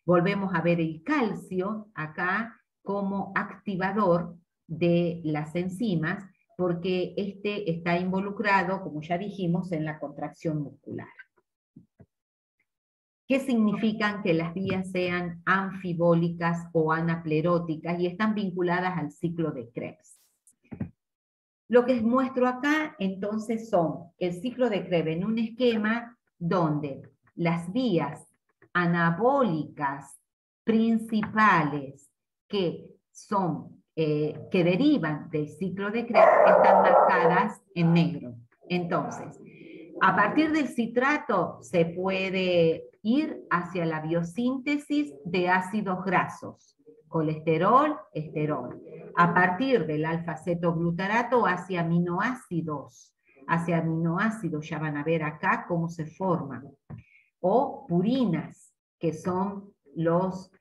Volvemos a ver el calcio acá como activador de las enzimas, porque este está involucrado, como ya dijimos, en la contracción muscular. ¿Qué significan que las vías sean anfibólicas o anapleróticas y están vinculadas al ciclo de Krebs? Lo que muestro acá, entonces, son el ciclo de Krebs en un esquema donde las vías anabólicas principales que derivan del ciclo de Krebs están marcadas en negro. Entonces, A partir del citrato se puede ir hacia la biosíntesis de ácidos grasos, colesterol, esterol. A partir del alfa-cetoglutarato hacia aminoácidos, ya van a ver acá cómo se forman. O purinas, que son los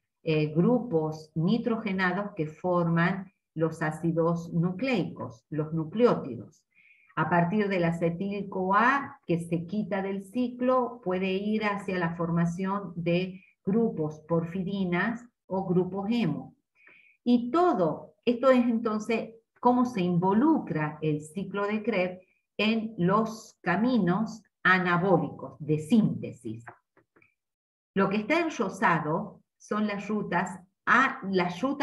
grupos nitrogenados que forman los ácidos nucleicos, los nucleótidos. A partir del acetil-CoA, que se quita del ciclo, puede ir hacia la formación de grupos porfirinas o grupos hemo. Y todo esto es entonces cómo se involucra el ciclo de Krebs en los caminos anabólicos de síntesis. Lo que está en rosado son las rutas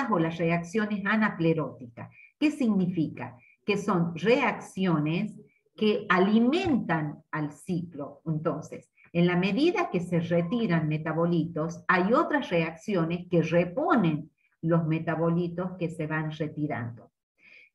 o las reacciones anapleróticas. ¿Qué significa? Que son reacciones que alimentan al ciclo. Entonces, en la medida que se retiran metabolitos, hay otras reacciones que reponen los metabolitos que se van retirando.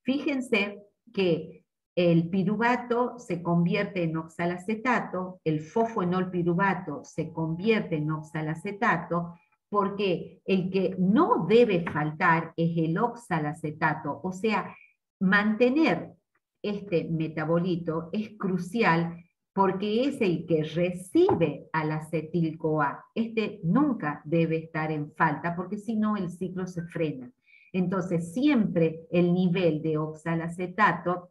Fíjense que el piruvato se convierte en oxalacetato, el fosfoenolpiruvato se convierte en oxalacetato, porque el que no debe faltar es el oxalacetato, o sea, mantener este metabolito es crucial porque es el que recibe al acetil-CoA. Este nunca debe estar en falta porque si no el ciclo se frena. Entonces siempre el nivel de oxalacetato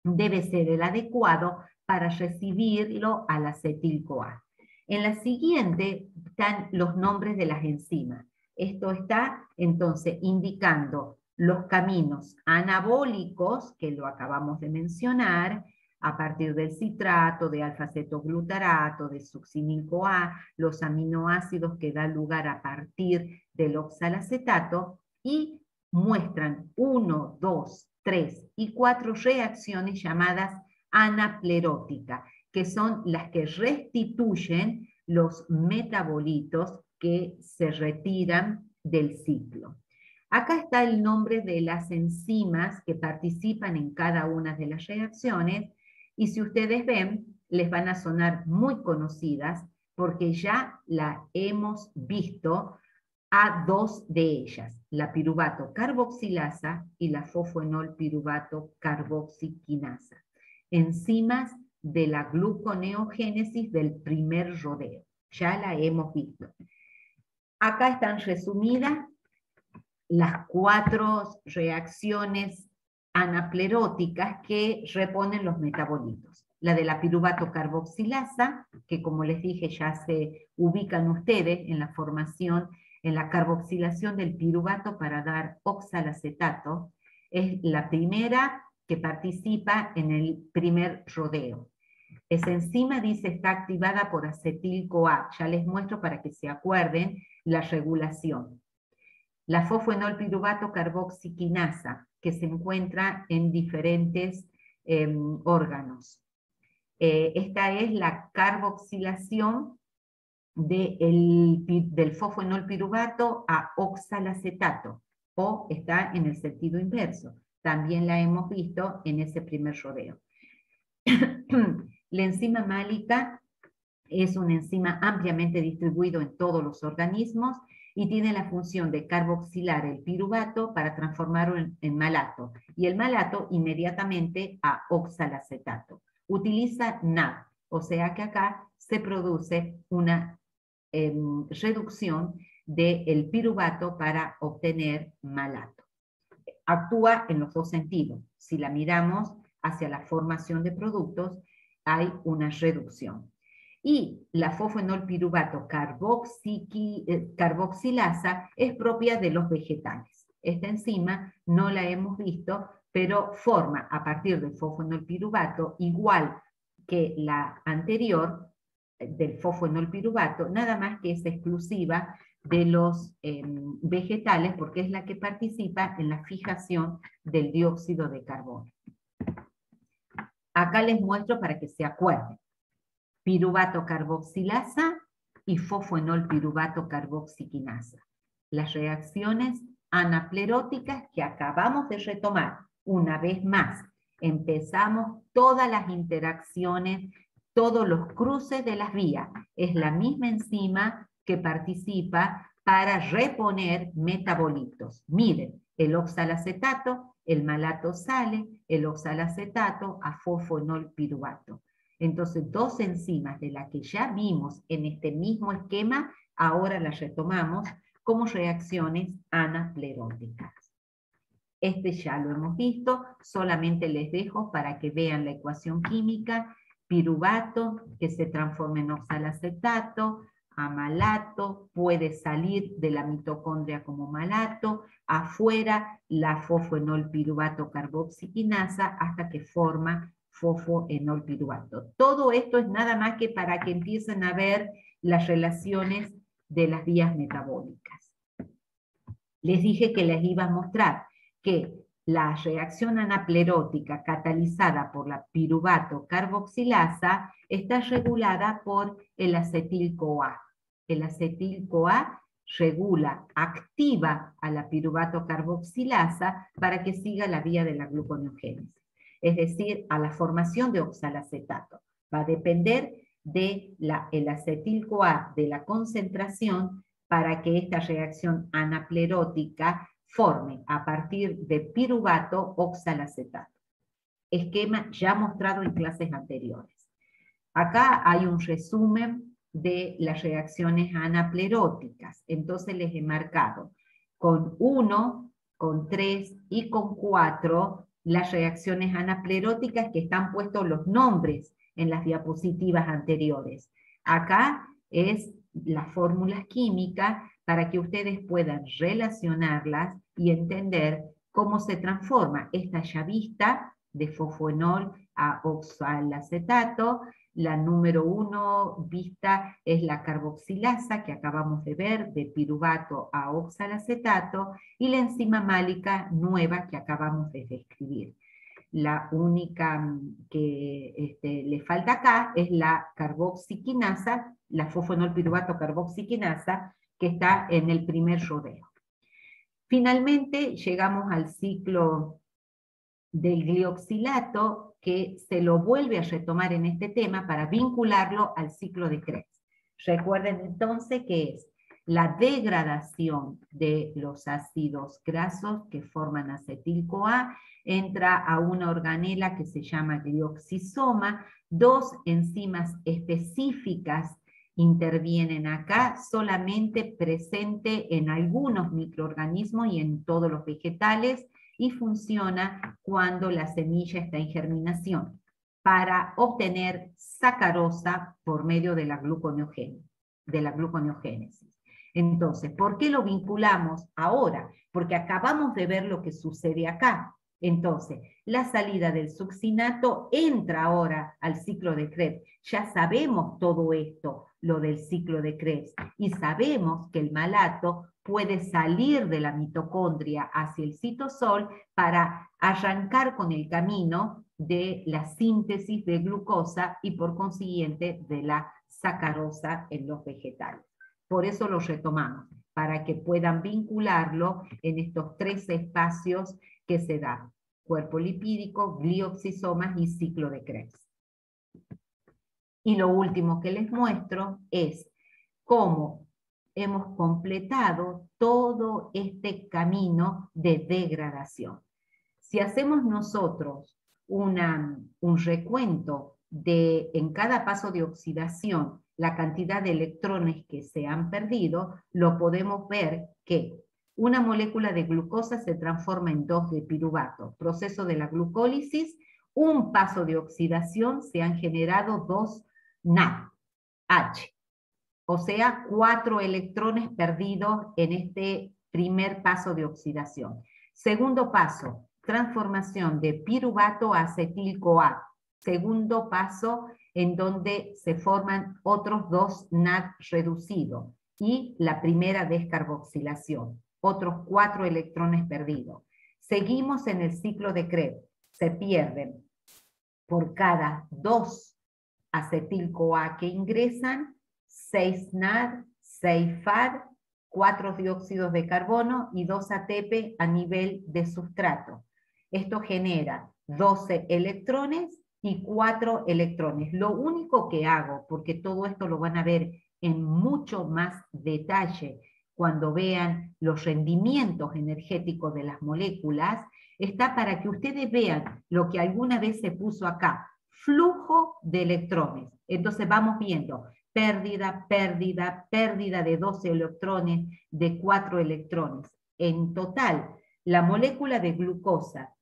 debe ser el adecuado para recibirlo al acetil-CoA. En la siguiente están los nombres de las enzimas. Esto está entonces indicando los caminos anabólicos, que lo acabamos de mencionar, a partir del citrato, de alfa-cetoglutarato, de succinil-CoA, los aminoácidos que dan lugar a partir del oxalacetato, y muestran 1, 2, 3 y 4 reacciones llamadas anapleróticas, que son las que restituyen los metabolitos que se retiran del ciclo. Acá está el nombre de las enzimas que participan en cada una de las reacciones, y si ustedes ven, les van a sonar muy conocidas porque ya la hemos visto a dos de ellas, la piruvato carboxilasa y la fosfoenolpiruvato carboxiquinasa, enzimas de la gluconeogénesis del primer rodeo. Ya la hemos visto. Acá están resumidas las 4 reacciones anapleróticas que reponen los metabolitos. La de la piruvato carboxilasa, que como les dije ya se ubican ustedes en la formación, en la carboxilación del piruvato para dar oxalacetato, es la primera que participa en el primer rodeo. Esa enzima dice está activada por acetil-CoA. Ya les muestro para que se acuerden la regulación. La fosfoenolpiruvato carboxiquinasa, que se encuentra en diferentes órganos. Esta es la carboxilación del fosfoenolpiruvato a oxalacetato, o está en el sentido inverso. También la hemos visto en ese primer rodeo. La enzima málica es una enzima ampliamente distribuida en todos los organismos y tiene la función de carboxilar el piruvato para transformarlo en malato, y el malato inmediatamente a oxalacetato. Utiliza NAD, o sea que acá se produce una reducción del piruvato para obtener malato. Actúa en los dos sentidos. Si la miramos hacia la formación de productos, hay una reducción. Y la fosfoenolpiruvato carboxilasa es propia de los vegetales. Esta enzima no la hemos visto, pero forma a partir del fosfoenolpiruvato, igual que la anterior, del fosfoenolpiruvato, nada más que es exclusiva de los vegetales porque es la que participa en la fijación del dióxido de carbono. Acá les muestro para que se acuerden. Piruvato carboxilasa y fosfoenolpiruvato carboxiquinasa. Las reacciones anapleróticas que acabamos de retomar una vez más. Empezamos todas las interacciones todos los cruces de las vías. Es la misma enzima que participa para reponer metabolitos. Miren, el oxalacetato, el malato sale, el oxalacetato a fosfoenolpiruvato. Entonces, dos enzimas de las que ya vimos en este mismo esquema, ahora las retomamos como reacciones anapleróticas. Este ya lo hemos visto, solamente les dejo para que vean la ecuación química: piruvato que se transforma en oxalacetato, amalato, puede salir de la mitocondria como malato, afuera la fosfoenolpiruvato carboxiquinasa hasta que forma fosfoenolpiruvato. Todo esto es nada más que para que empiecen a ver las relaciones de las vías metabólicas. Les dije que les iba a mostrar que la reacción anaplerótica catalizada por la piruvato carboxilasa está regulada por el acetil-CoA. El acetil-CoA regula, activa a la piruvato carboxilasa para que siga la vía de la gluconeogénesis, es decir, a la formación de oxalacetato. Va a depender del acetil-CoA, de la concentración, para que esta reacción anaplerótica forme a partir de piruvato oxalacetato. Esquema ya mostrado en clases anteriores. Acá hay un resumen de las reacciones anapleróticas. Entonces les he marcado con 1, con 3 y con 4 las reacciones anapleróticas que están puestos los nombres en las diapositivas anteriores. Acá es las fórmulas químicas para que ustedes puedan relacionarlas y entender cómo se transforma esta ya vista de fosfoenol a oxalacetato. La número 1 vista es la carboxilasa que acabamos de ver, de piruvato a oxalacetato, y la enzima málica nueva que acabamos de describir. La única que le falta acá es la carboxiquinasa, la fosfoenolpiruvato carboxiquinasa, que está en el primer rodeo. Finalmente llegamos al ciclo del glioxilato, que se lo vuelve a retomar en este tema para vincularlo al ciclo de Krebs. Recuerden entonces que es la degradación de los ácidos grasos que forman acetil-CoA, entra a una organela que se llama glioxisoma, dos enzimas específicas intervienen acá, solamente presente en algunos microorganismos y en todos los vegetales, y funciona cuando la semilla está en germinación, para obtener sacarosa por medio de la gluconeogénesis. Entonces, ¿por qué lo vinculamos ahora? Porque acabamos de ver lo que sucede acá. Entonces, la salida del succinato entra ahora al ciclo de Krebs. Ya sabemos todo esto, lo del ciclo de Krebs, y sabemos que el malato puede salir de la mitocondria hacia el citosol para arrancar con el camino de la síntesis de glucosa y por consiguiente de la sacarosa en los vegetales. Por eso lo retomamos, para que puedan vincularlo en estos tres espacios que se dan: cuerpo lipídico, glioxisomas y ciclo de Krebs. Y lo último que les muestro es cómo hemos completado todo este camino de degradación. Si hacemos nosotros un recuento de en cada paso de oxidación la cantidad de electrones que se han perdido, lo podemos ver que una molécula de glucosa se transforma en 2 de piruvato. Proceso de la glucólisis, un paso de oxidación, se han generado 2 NAD, H. O sea, 4 electrones perdidos en este primer paso de oxidación. Segundo paso, transformación de piruvato a acetil-CoA. Segundo paso, en donde se forman otros 2 NAD reducidos. Y la primera descarboxilación, otros 4 electrones perdidos. Seguimos en el ciclo de Krebs. Se pierden por cada 2 acetil-CoA que ingresan, 6 NAD, 6 FAD, 4 dióxidos de carbono y 2 ATP a nivel de sustrato. Esto genera 12 electrones y 4 electrones. Lo único que hago, porque todo esto lo van a ver en mucho más detalle cuando vean los rendimientos energéticos de las moléculas, está para que ustedes vean lo que alguna vez se puso acá, flujo de electrones. Entonces vamos viendo pérdida, pérdida, pérdida de 12 electrones, de 4 electrones. En total, la molécula de glucosa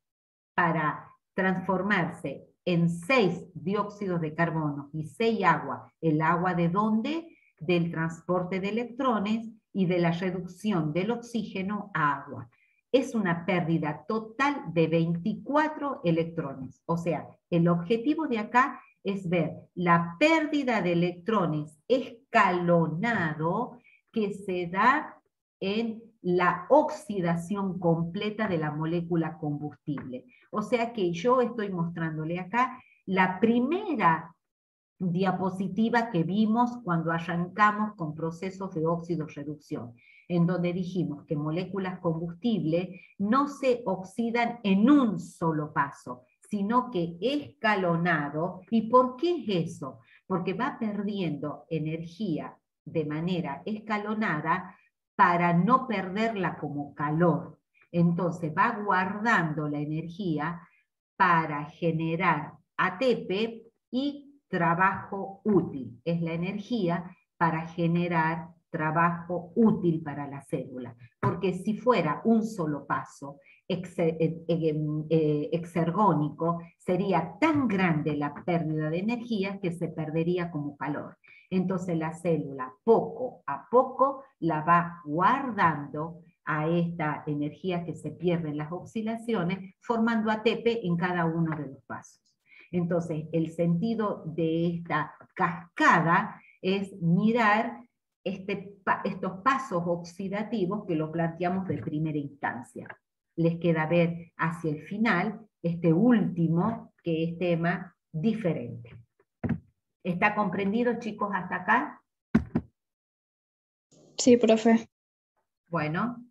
para transformarse en 6 dióxidos de carbono y 6 agua. ¿El agua de dónde? Del transporte de electrones y de la reducción del oxígeno a agua. Es una pérdida total de 24 electrones. O sea, el objetivo de acá es ver la pérdida de electrones escalonado que se da en la oxidación completa de la molécula combustible. O sea que yo estoy mostrándole acá la primera diapositiva que vimos cuando arrancamos con procesos de óxido-reducción, en donde dijimos que moléculas combustibles no se oxidan en un solo paso, sino que escalonado. ¿Y por qué es eso? Porque va perdiendo energía de manera escalonada para no perderla como calor. Entonces va guardando la energía para generar ATP y trabajo útil. Es la energía para generar trabajo útil para la célula. Porque si fuera un solo paso exergónico, sería tan grande la pérdida de energía que se perdería como calor. Entonces la célula poco a poco la va guardando a esta energía que se pierde en las oxidaciones, formando ATP en cada uno de los pasos. Entonces, el sentido de esta cascada es mirar estos pasos oxidativos que lo planteamos de primera instancia. Les queda ver hacia el final este último, que es tema diferente. ¿Está comprendido, chicos, hasta acá? Sí, profe. Bueno.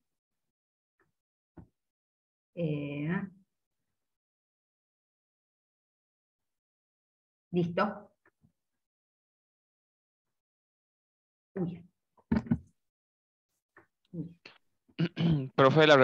¿Listo? Uy. Profe, la